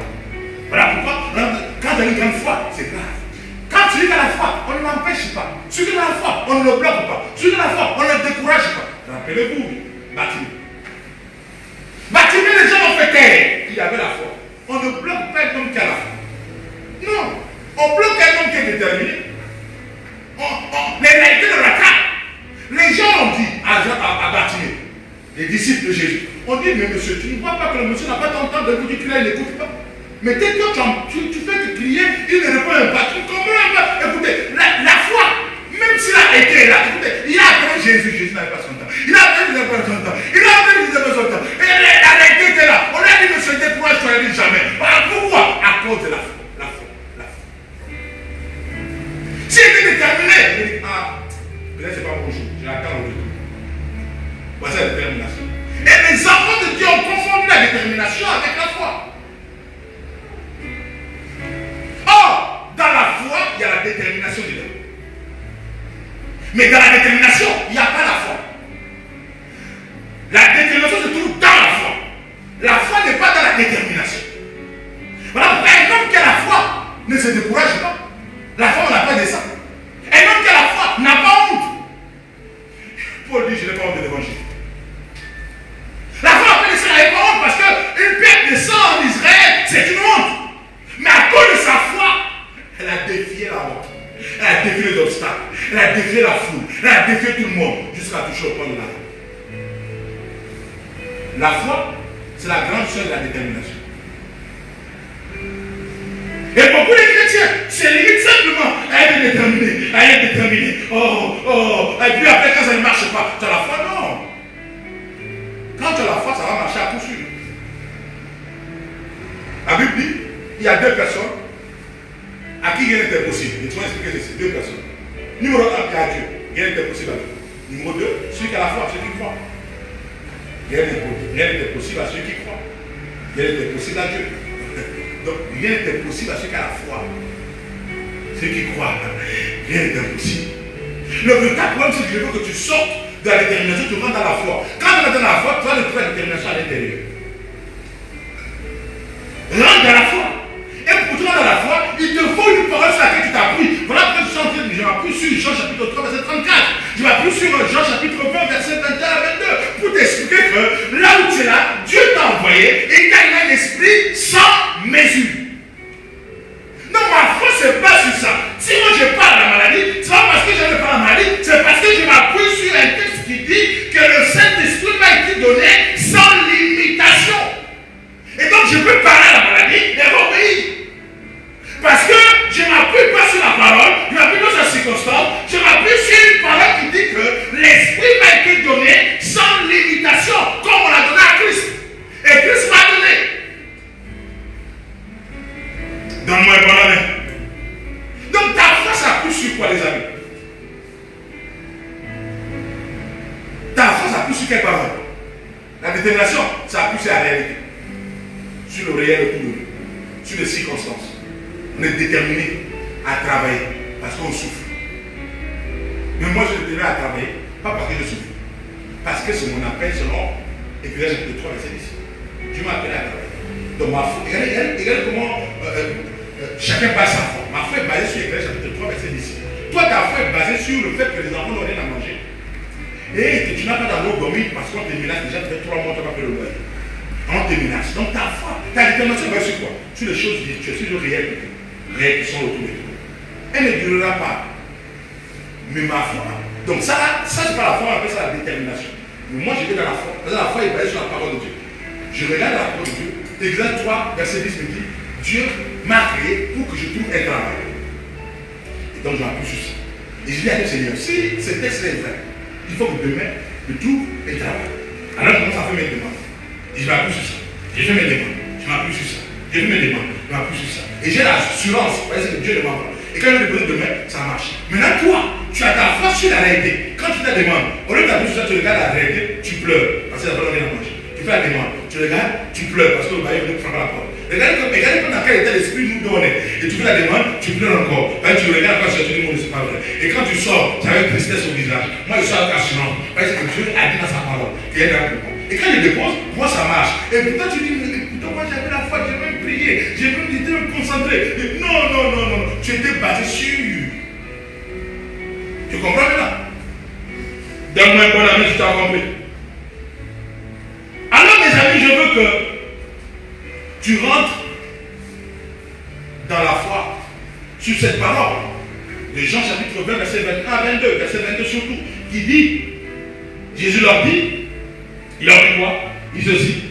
Voilà pourquoi, quand tu as une grande foi, c'est grave. Quand tu es dans la foi, on ne l'empêche pas. Celui qui est dans la foi, on ne le bloque pas. Celui qui est dans la foi, on ne le décourage pas. Rappelez-vous, Bartimée. Bartimée, les gens ont fait taire. Il avait la foi. On ne bloque pas un homme qui a la foi. Non. On bloque un homme qui est déterminé. Les réalités de la carte. Les gens ont dit à Bartimée, les disciples de Jésus, on dit, mais monsieur, tu ne vois pas que le monsieur n'a pas ton temps de vous dire qu'il n'écoute pas. Mais dès que tu fais que crier, il ne répond même pas. Tu comprends pas. Écoutez, la foi, même s'il a été là, écoutez, il a appelé Jésus, Jésus n'avait pas son temps. Il a appelé Jésus, n'avait pas son temps. Il a appelé Jésus, n'avait pas son temps. Et la réalité était là. On lui a dit, monsieur, décourage-toi, il dit jamais. Pourquoi? À cause de la foi. S'il était déterminé, il dit, peut-être c'est pas mon jour, je l'attends au retour. Voici la détermination. Et les enfants de Dieu ont confondu la détermination avec la foi. Or, dans la foi, il y a la détermination dedans. Mais dans la détermination, il n'y a pas la foi. La détermination se trouve dans la foi. La foi n'est pas dans la détermination. Voilà pourquoi un homme qui a la foi ne se décourage pas. La foi, on n'a pas de ça. Un homme qui a la foi n'a pas honte. Paul dit, je n'ai pas honte de l'évangile. La foi appelle ça, elle n'a pas honte parce qu'une perte de sang en Israël, c'est une honte. Mais à cause de sa foi, elle a défié la honte. Elle a défié les obstacles. Elle a défié la foule. Elle a défié tout le monde jusqu'à toucher au point de la foi. La foi, c'est la grande chose de la détermination. Et beaucoup de chrétiens, c'est limite simplement, elle est déterminée, elle est déterminée. Et puis après, quand ça ne marche pas, tu as la foi, non. Quand tu as la foi, ça va marcher à coup sûr. La Bible dit, il y a deux personnes à qui rien n'était possible. Et tu vas expliquer ceci, deux personnes. Numéro 1, il y a Dieu, rien n'était possible à Dieu. Numéro 2, celui qui a la foi, celui qui croit. Rien n'était possible à celui qui croit. Rien n'était possible à Dieu. Donc, rien n'est impossible à ceux qui ont la foi. Ceux qui croient, rien n'est impossible. Le véritable problème, c'est que je veux que tu sortes de la détermination, tu rentres dans la foi. Quand tu rentres dans la foi, tu vas retrouver la détermination à l'intérieur. Rentre dans la foi. Et pour te rendre dans la foi, il te faut une parole sur laquelle tu t'appuies. Voilà pourquoi je suis en train de dire, je m'appuie sur Jean chapitre 3, verset 34. Je m'appuie sur Jean chapitre 20, verset 21 à 22. Pour t'expliquer que là où tu es là, Dieu t'a envoyé et il t'a donné un esprit sans mesure. Non, ma foi se base sur ça. Si moi je parle de la maladie, c'est pas parce que je ne parle de la maladie, c'est parce que je m'appuie sur un texte qui dit que le Saint-Esprit m'a été donné sans limitation. Et donc je peux parler à la maladie et obéir. Parce que je ne m'appuie pas sur la parole, je ne m'appuie pas sur la circonstance, je m'appuie sur une parole qui dit que l'Esprit m'a été donné sans limitation, comme on l'a donné à Christ. Et Christ m'a donné. Donne-moi un bon amen. Donc ta foi s'appuie sur quoi, les amis? Ta foi s'appuie sur quelle parole? La détermination s'appuie sur la réalité. Sur le réel autour de nous. Sur les circonstances. On est déterminé à travailler parce qu'on souffre. Mais moi je suis déterminé à travailler, pas parce que je souffre. Parce que c'est mon appel selon Éphésiens chapitre 3, verset 10. Je m'appelle à travailler. Donc ma foi, regardez comment chacun base sa foi. Ma foi est basée sur Éphésiens chapitre 3, verset 10. Toi, ta foi est basée sur le fait que les enfants n'ont rien à manger. Et que tu n'as pas d'argent dormir parce qu'on te menace déjà, tu fais 3 mois, tu n'as pas fait le loyer. On te menace. Donc ta foi, ta détermination est basée sur quoi? Sur les choses virtuelles, sur le réel qui sont autour de toi. Elle ne durera pas. Mais ma foi. Donc ça c'est pas la foi, on appelle ça la détermination. Mais moi, j'étais dans la foi. Parce que la foi est basée sur la parole de Dieu. Je regarde la parole de Dieu. Exode 3, verset 10 me dit, Dieu m'a créé pour que je trouve un travail. Et donc je m'appuie sur ça. Et je dis à Dieu, Seigneur, si ce texte est vrai, il faut que demain, je trouve un travail. Alors je commence à faire mes demandes. Et je m'appuie sur ça. J'ai fait mes demandes. Je m'appuie sur ça. J'ai fait mes demandes. Je m'appuie sur ça. Et j'ai l'assurance, que Dieu ne m'envoie. Et quand je le dépose demain, ça marche. Maintenant, toi, tu as ta foi sur la réalité. Quand tu te demandes, au lieu de t'appuyer sur ça, tu regardes la réalité, tu pleures. Parce que la parole vient à manger. Tu fais la demande, tu regardes, tu pleures parce que le bailleur ne prend pas la parole. Regardez dans quel état d'esprit nous donne. Et tu fais la demande, tu pleures encore. Tu regardes pas sur tout le monde, c'est pas vrai. Et quand tu sors, tu as une tristesse au visage. Moi, je sors avec assurance. Parce que Dieu a dit dans sa parole qu'il est là pour moi. Et quand je dépose, moi ça marche. Et pourtant tu dis, pourtant moi j'avais la foi, j'ai même prié, j'ai même été concentré. Non. Tu étais basé sur. Tu comprends maintenant? Donne-moi un bon ami, tu t'as compris. Alors mes amis, je veux que tu rentres dans la foi sur cette parole de Jean chapitre 20, verset 21 à 22, verset 22 surtout, qui dit, Jésus leur dit, il leur dit quoi? Il se dit,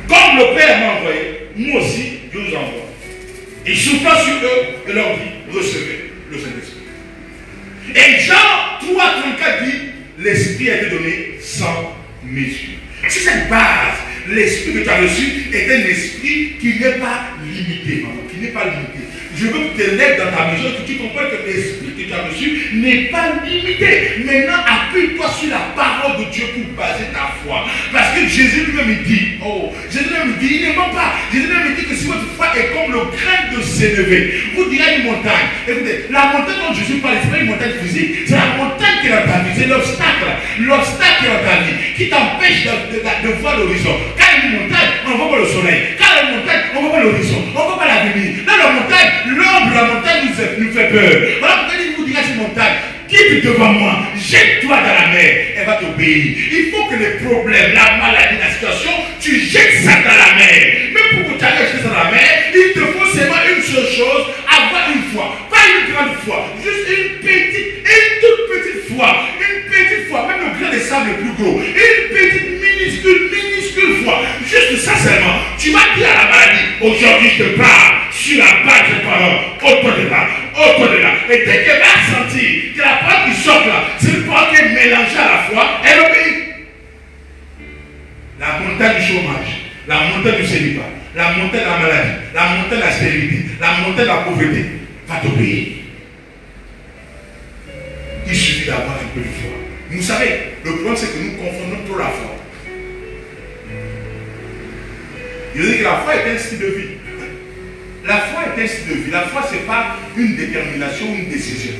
comme le Père m'a envoyé, moi aussi je vous envoie. Il souffla sur eux et leur dit, recevez le Saint-Esprit. Et Jean 3,34 dit, l'Esprit a été donné sans mesure. Sur cette base, l'Esprit que tu as reçu est un esprit qui n'est pas limité, maman, qui n'est pas limité. Je veux que tu élèves dans ta maison, que tu comprennes que l'esprit que tu as reçu n'est pas limité. Maintenant, appuie-toi sur la parole de Dieu pour baser ta foi. Parce que Jésus lui-même dit, Jésus lui-même dit, il ne ment pas. Jésus lui-même dit que si votre foi est comme le grain de sénévé, vous direz une montagne. Écoutez, la montagne dont Jésus parle, ce n'est pas une montagne physique, c'est la montagne qui est dans ta vie, c'est l'obstacle. L'obstacle qui est dans ta vie, qui t'empêche de voir l'horizon. Quand il y a une montagne, on ne voit pas le soleil. Quand il y a une montagne, on ne voit pas l'horizon. On ne voit pas l'avenir. Dans la montagne, l'ombre de la montagne nous fait peur. Voilà pourquoi il vous dira cette montagne, quitte devant moi, jette-toi dans la mer, elle va t'obéir. Il faut que les problèmes, la maladie, la situation, tu jettes ça dans la mer. Mais pour que tu ailles jeter ça dans la mer, il te faut seulement une seule chose, avoir une foi. Pas une grande foi, juste une toute petite foi. Une petite foi, même le grain de sable le plus gros. Une petite minuscule foi. Juste ça seulement. Tu vas dire à la maladie, aujourd'hui je te parle sur la base de parole, autour de là. Et dès qu'elle va sentir que la parole qui sort là, c'est une parole qui est mélangée à la foi, elle obéit. La montagne du chômage, la montagne du célibat, la montagne de la maladie, la montagne de la stérilité, la montagne de la pauvreté, va t'obéir. Il suffit d'avoir un peu de foi. Vous savez, le problème c'est que nous confondons trop la foi. Je dis que la foi est un style de vie. La foi est un style de vie. La foi, ce n'est pas une détermination ou une décision.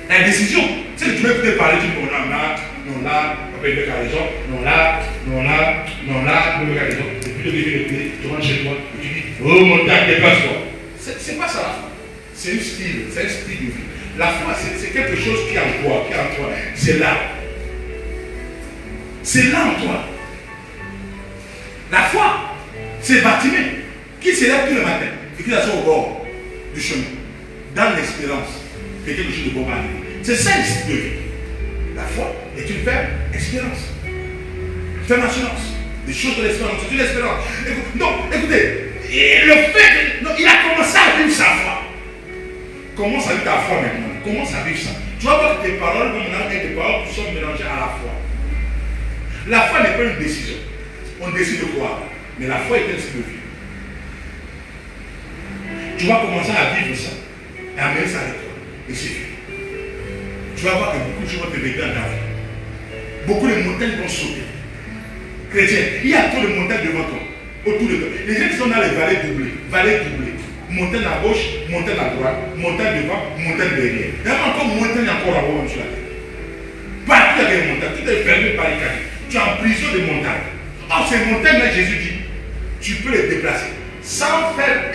La décision, c'est que tu veux peut-être parler, tu dis non là, après il veut qu'à raison, non là, il veut qu'à raison. Et puis le début, tu rentres chez toi, et tu dis, oh mon Dieu, dépasse-toi. C'est pas ça la foi. C'est un style de vie. La foi, c'est quelque chose qui est en toi, C'est là. C'est là en toi. La foi, c'est Bartimée qui se lève tous le matin et qui s'assoit au bord du chemin, dans l'espérance que quelque chose de bon va arriver. C'est ça le style de vie. La foi est une ferme espérance. Ferme assurance. Des choses de l'espérance. C'est une espérance. Écoutez, le fait il a commencé à vivre sa foi. Commence à vivre ta foi maintenant. Commence à vivre ça. Tu vas voir que tes paroles et tes paroles qui sont mélangées à la foi. La foi n'est pas une décision. On décide de croire. Mais la foi est un style de vie. Tu vas commencer à vivre ça. Et à mettre ça avec toi. Et c'est fait. Tu vas voir que beaucoup de choses vont te régler dans ta vie. Beaucoup de montagnes vont sauter. Chrétien, il y a trop de montagnes devant toi. Autour de toi. Les gens qui sont dans les vallées doublées. Montagne à gauche, montagne à droite, montagne devant, montagne derrière. Il y a encore montagne encore à voir sur la terre. Partout tu as des montagnes, tout est fermé, barricadé. Tu es en prison des montagnes. Or, ces montagnes-là, Jésus dit, tu peux les déplacer sans faire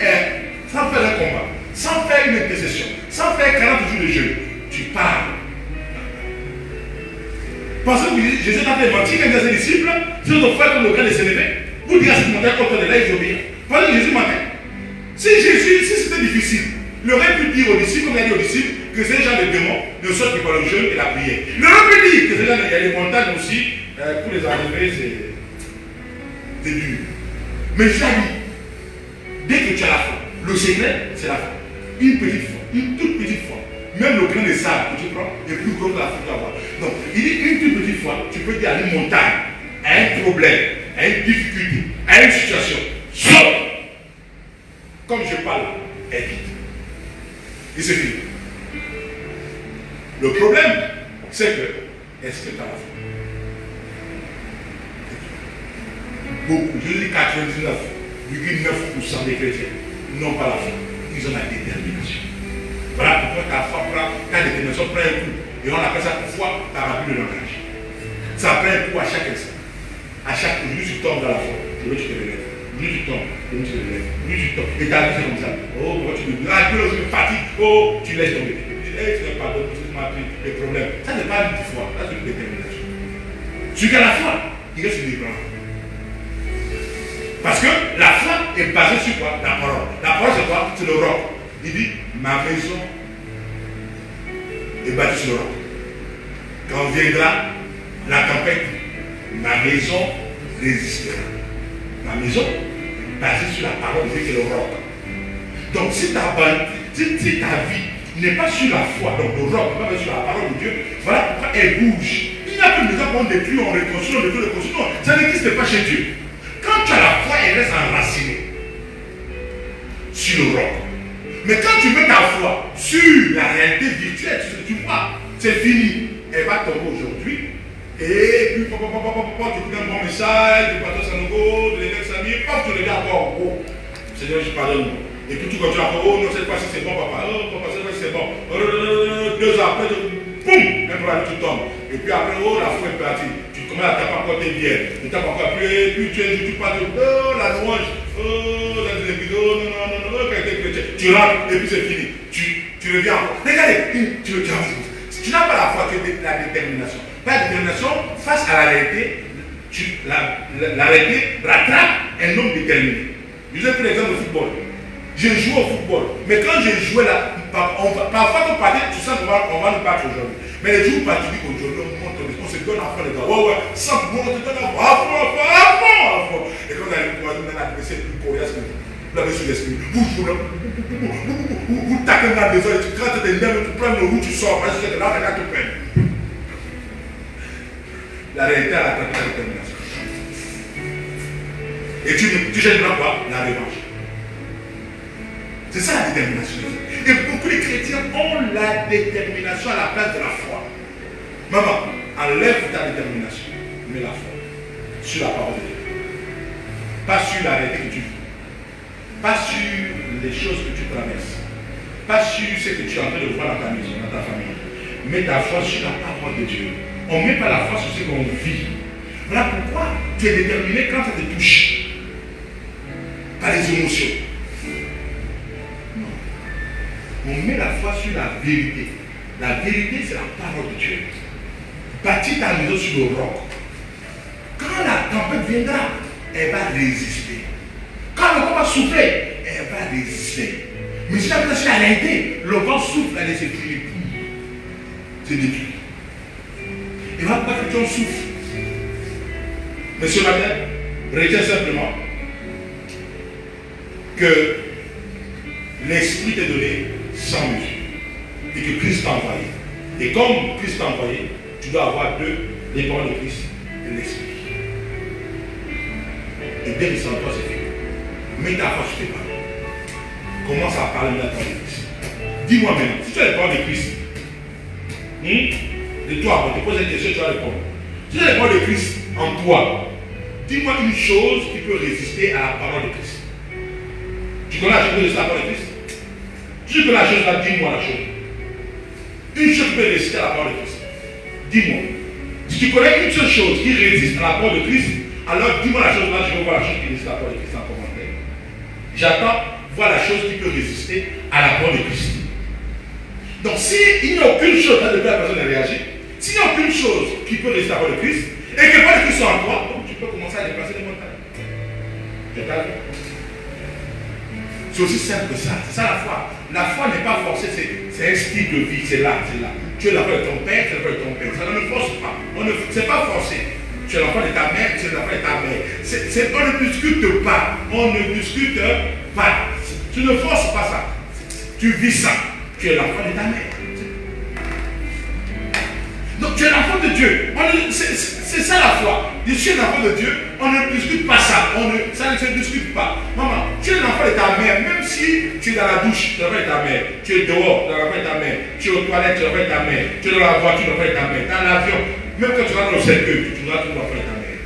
un combat, sans faire une intercession, sans faire 40 jours de jeûne. Tu parles. Parce que Jésus n'a fait mentir quand il a ses disciples, si notre frère comme le grand de s'élever, vous direz à cette montagne contre de là, ils obéissent. Parce que Jésus mentait. Si c'était difficile, il aurait pu dire aux disciples, comme il a dit aux disciples, que ces gens de démons ne sortent que par le jeûne et la prière. Il aurait pu dire que ces gens, il y a des montagnes aussi, pour les enlever, c'est dur. Mais Jésus a dit, dès que tu as la foi, le secret, c'est la foi. Une petite foi, une toute petite foi. Même le grain de sable que tu prends est plus gros que la foi que tu vas. Donc, il dit une toute petite foi, tu peux dire à une montagne, à un problème, à une difficulté, à une situation, saute. Comme je parle, elle quitte. Et c'est fini. Le problème, c'est que, est-ce que tu as la foi? Beaucoup, je dis 99,9% des chrétiens n'ont pas la foi. Ils ont la détermination. Voilà pourquoi ta foi prend, ta détermination prend un coup. Et on appelle ça foi par abus de langage. Ça prend un coup à chaque instant. À chaque jour, tu tombes dans la foi. Je veux que tu te relèves. Lui tu tombes, lui tu te relèves, lui tu tombes. Et ta vie c'est comme ça. Oh, pourquoi tu me dis? Ah, je me fatigue. Oh, tu laisses tomber. Tu n'as pas d'autre, tu m'as pris des problèmes. Ça n'est pas une foi, ça c'est une détermination. Celui qui a la foi, il reste libre. Parce que la foi est basée sur quoi? La parole. La parole c'est quoi? C'est le roc. Il dit, ma maison est bâtie sur le roc. Quand viendra la tempête, ma maison résistera. Ma maison est basée sur la parole de Dieu qui est le roc. Donc si ta vie n'est pas sur la foi, donc le roc n'est pas sur la parole de Dieu, voilà pourquoi elle bouge. Il n'y a pas de maison qu'on détruit, on reconstruit, on détruit, on reconstruit. Non, ça n'existe pas chez Dieu. Quand tu as la foi, elle reste enracinée sur le roc. Mais quand tu mets ta foi sur la réalité virtuelle, tu vois, c'est fini. Elle va tomber aujourd'hui. Et puis, tu prends un bon message, du pasteur Sanogo, de l'évêque Samir, tu le dis encore, oh, Seigneur, je pardonne. Et puis tu continues à dire, oh non, cette fois-ci c'est bon, papa, oh, papa, cette fois-ci c'est bon. 2 heures après, boum, un problème, tu tombes. Et puis après, oh, la foi est partie. Tu commences à taper encore tes bières. Tu tapes encore plus, puis tu parles de, oh, la louange, oh, la télévision, non, tu rentres, et puis c'est fini. Tu reviens encore. Regardez, tu n'as pas la foi, tu as la détermination. La détermination face à la réalité, la réalité rattrape un homme déterminé. Je vous ai pris l'exemple du football. Je joue au football. Mais quand je jouais là, parfois on partait, tu sens qu'on va nous battre aujourd'hui. Mais les jours particuliers aujourd'hui, on se donne à fond les gars. Ouais, sans pour on te donne à fond. Et quand on arrive pour nous, on a adressé plus coriace que vous. Vous l'avez sur l'esprit. Vous tapez dans les heures, tu craques tes nerfs, tu prends le roux, tu sors, parce que là, tu peine. La réalité a la détermination. Et tu cherches quoi? La revanche. C'est ça la détermination. Et beaucoup de chrétiens ont la détermination à la place de la foi. Maman, enlève ta détermination, mets la foi sur la parole de Dieu. Pas sur la réalité que tu vis. Pas sur les choses que tu traverses. Pas sur ce que tu es en train de voir dans ta maison, dans ta famille. Mets ta foi sur la parole de Dieu. On ne met pas la foi sur ce qu'on vit. Voilà pourquoi tu es déterminé quand ça te touche. Par les émotions. Non. On met la foi sur la vérité. La vérité, c'est la parole de Dieu. Bâtis ta maison sur le roc. Quand la tempête viendra, elle va résister. Quand le vent va souffler, elle va résister. Mais si tu as sur la réalité, le vent souffle, elle est sécurisée. C'est détruit. Et voilà pourquoi que tu en souffres. Mais ce matin, retiens simplement que l'Esprit t'est donné sans mesure. Et que Christ t'a envoyé. Et comme Christ t'a envoyé, tu dois avoir les paroles de Christ et l'Esprit. Et dès que c'est en toi, c'est fait. Mets ta foi sur tes paroles. Commence à parler de la parole de Christ. Dis-moi maintenant, si tu as les paroles de Christ, de toi, quand tu poses une question, tu vas répondre. Si tu as les paroles de Christ en toi, dis-moi une chose qui peut résister à la parole de Christ. Tu connais la chose qui peut résister à la parole de Christ? Tu connais la chose là, dis-moi la chose. Une chose qui peut résister à la parole de Christ. Dis-moi. Si tu connais une seule chose qui résiste à la parole de Christ, alors dis-moi la chose là, je veux voir la chose qui résiste à la parole de Christ en commentaire. J'attends voir la chose qui peut résister à la parole de Christ. Donc s'il n'y a aucune chose dans laquelle la personne a réagi, s'il n'y a aucune chose qui peut résister à la parole de Christ, et que la parole de Christ soit en toi, donc tu peux commencer à déplacer les montagnes. C'est aussi simple que ça. C'est ça la foi. La foi n'est pas forcée, c'est un style de vie, c'est là, c'est là. Tu es l'enfant de ton père, tu es l'enfant de ton père. Ça ne force pas. Ce n'est pas forcé. Tu es l'enfant de ta mère, tu es l'enfant de ta mère. On ne discute pas. On ne discute pas. Tu ne forces pas ça. Tu vis ça. Tu es l'enfant de ta mère. Donc tu es l'enfant de Dieu. C'est ça la foi. Je suis l'enfant de Dieu. On ne discute pas ça. Ça ne se discute pas. Maman, tu es l'enfant de ta mère. Même si tu es dans la douche, tu es l'enfant de ta mère. Tu es dehors, tu es l'enfant de ta mère. Tu es aux toilettes, tu es l'enfant de ta mère. Tu es dans la voiture, tu es l'enfant de ta mère. Dans l'avion, même quand tu vas dans le cercueil, tu seras toujours l'enfant de ta mère.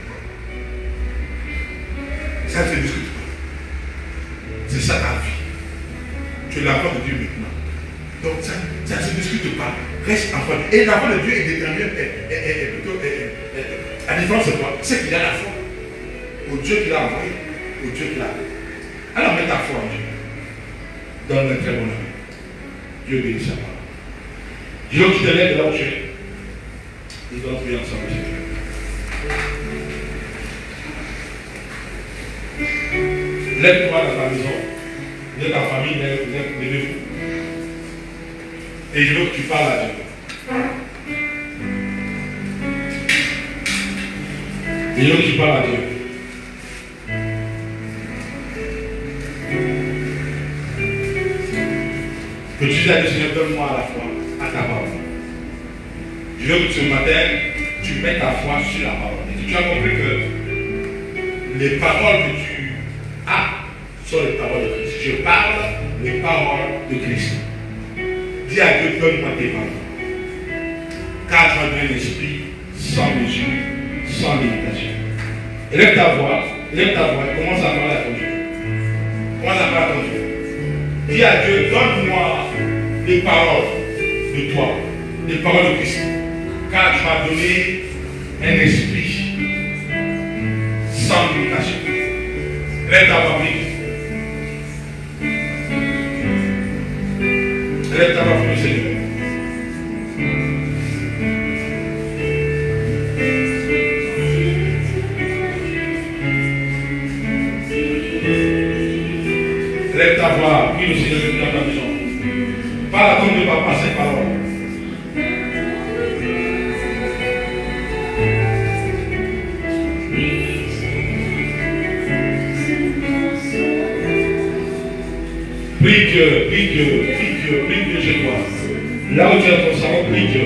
Ça ne se discute pas. C'est ça ta vie. Tu es l'enfant de Dieu maintenant. Donc ça ne se discute pas. Reste enfant. Et l'enfant de Dieu est déterminé, la différence c'est quoi? C'est qu'il a la foi au Dieu qu'il a envoyé, au Dieu qu'il a appelé. Alors mets ta foi en Dieu. Donne un très bon ami. Dieu bénisse sa parole. Je veux que tu te lèves de là où tu es. Nous allons prier ensemble. Lève-toi dans ta maison. Lève ta famille, lèvez-vous. Et je veux que tu parles à Dieu. Et je veux que tu parles à Dieu. Que tu dises à Dieu, Seigneur, donne-moi à la foi à ta parole. Je veux que ce matin, tu mettes ta foi sur la parole. Et que tu as compris que les paroles que tu as sont les paroles de Christ. Je parle les paroles de Christ. Dis à Dieu, donne-moi tes paroles. Car tu as donné l'esprit sans mesure, sans limitation. Élève ta voix, et commence à parler à ton Dieu. Commence à parler à ton Dieu. Dis à Dieu, donne-moi les paroles de toi, les paroles de Christ. Car tu m'as donné un esprit sans limitation. Élève ta voix, oui. Élève ta voix pour le Seigneur. Lève ta voix, prie le Seigneur depuis dans ta maison. Parle à ton Dieu par ces paroles. Prie Dieu chez toi. Là où tu as ton salon, prie Dieu.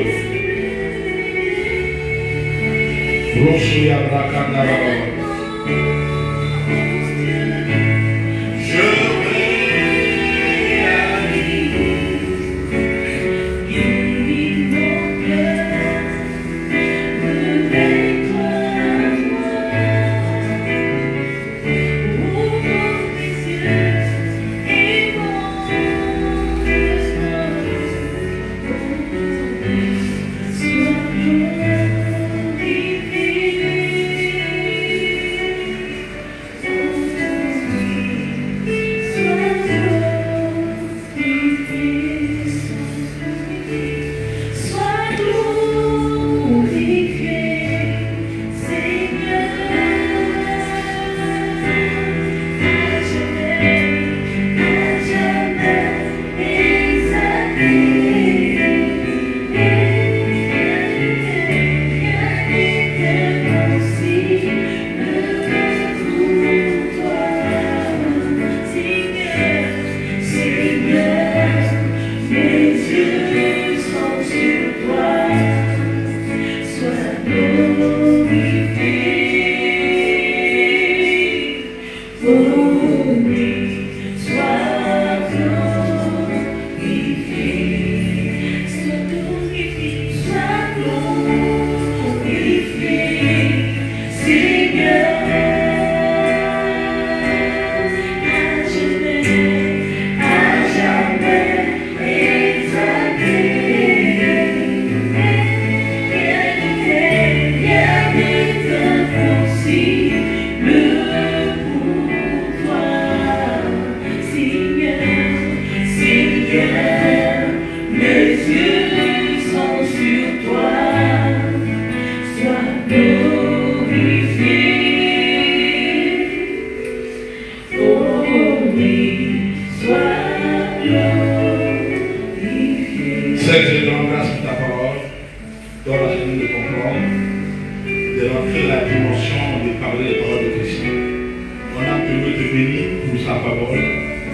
bénit pour sa parole.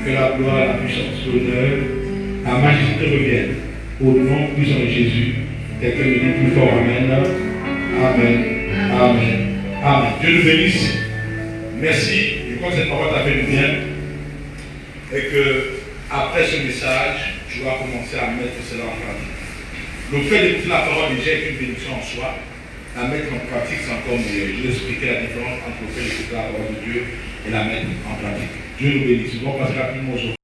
Que la gloire, la puissance, l'honneur, la majesté reviennent. Au nom puissant de Jésus. Quelqu'un me dit plus fort Amen. Amen. Amen. Amen. Dieu nous bénisse. Merci. Je crois que cette parole t'a fait du bien. Et que après ce message, tu vas commencer à mettre cela en pratique. Le fait d'écouter la parole déjà est une bénédiction en soi. La mettre en pratique, c'est encore mieux. Je vais expliquer la différence entre le fait d'écouter la parole de Dieu et la mettre en pratique. Dieu nous bénisse. Nous allons passer rapidement aux autres.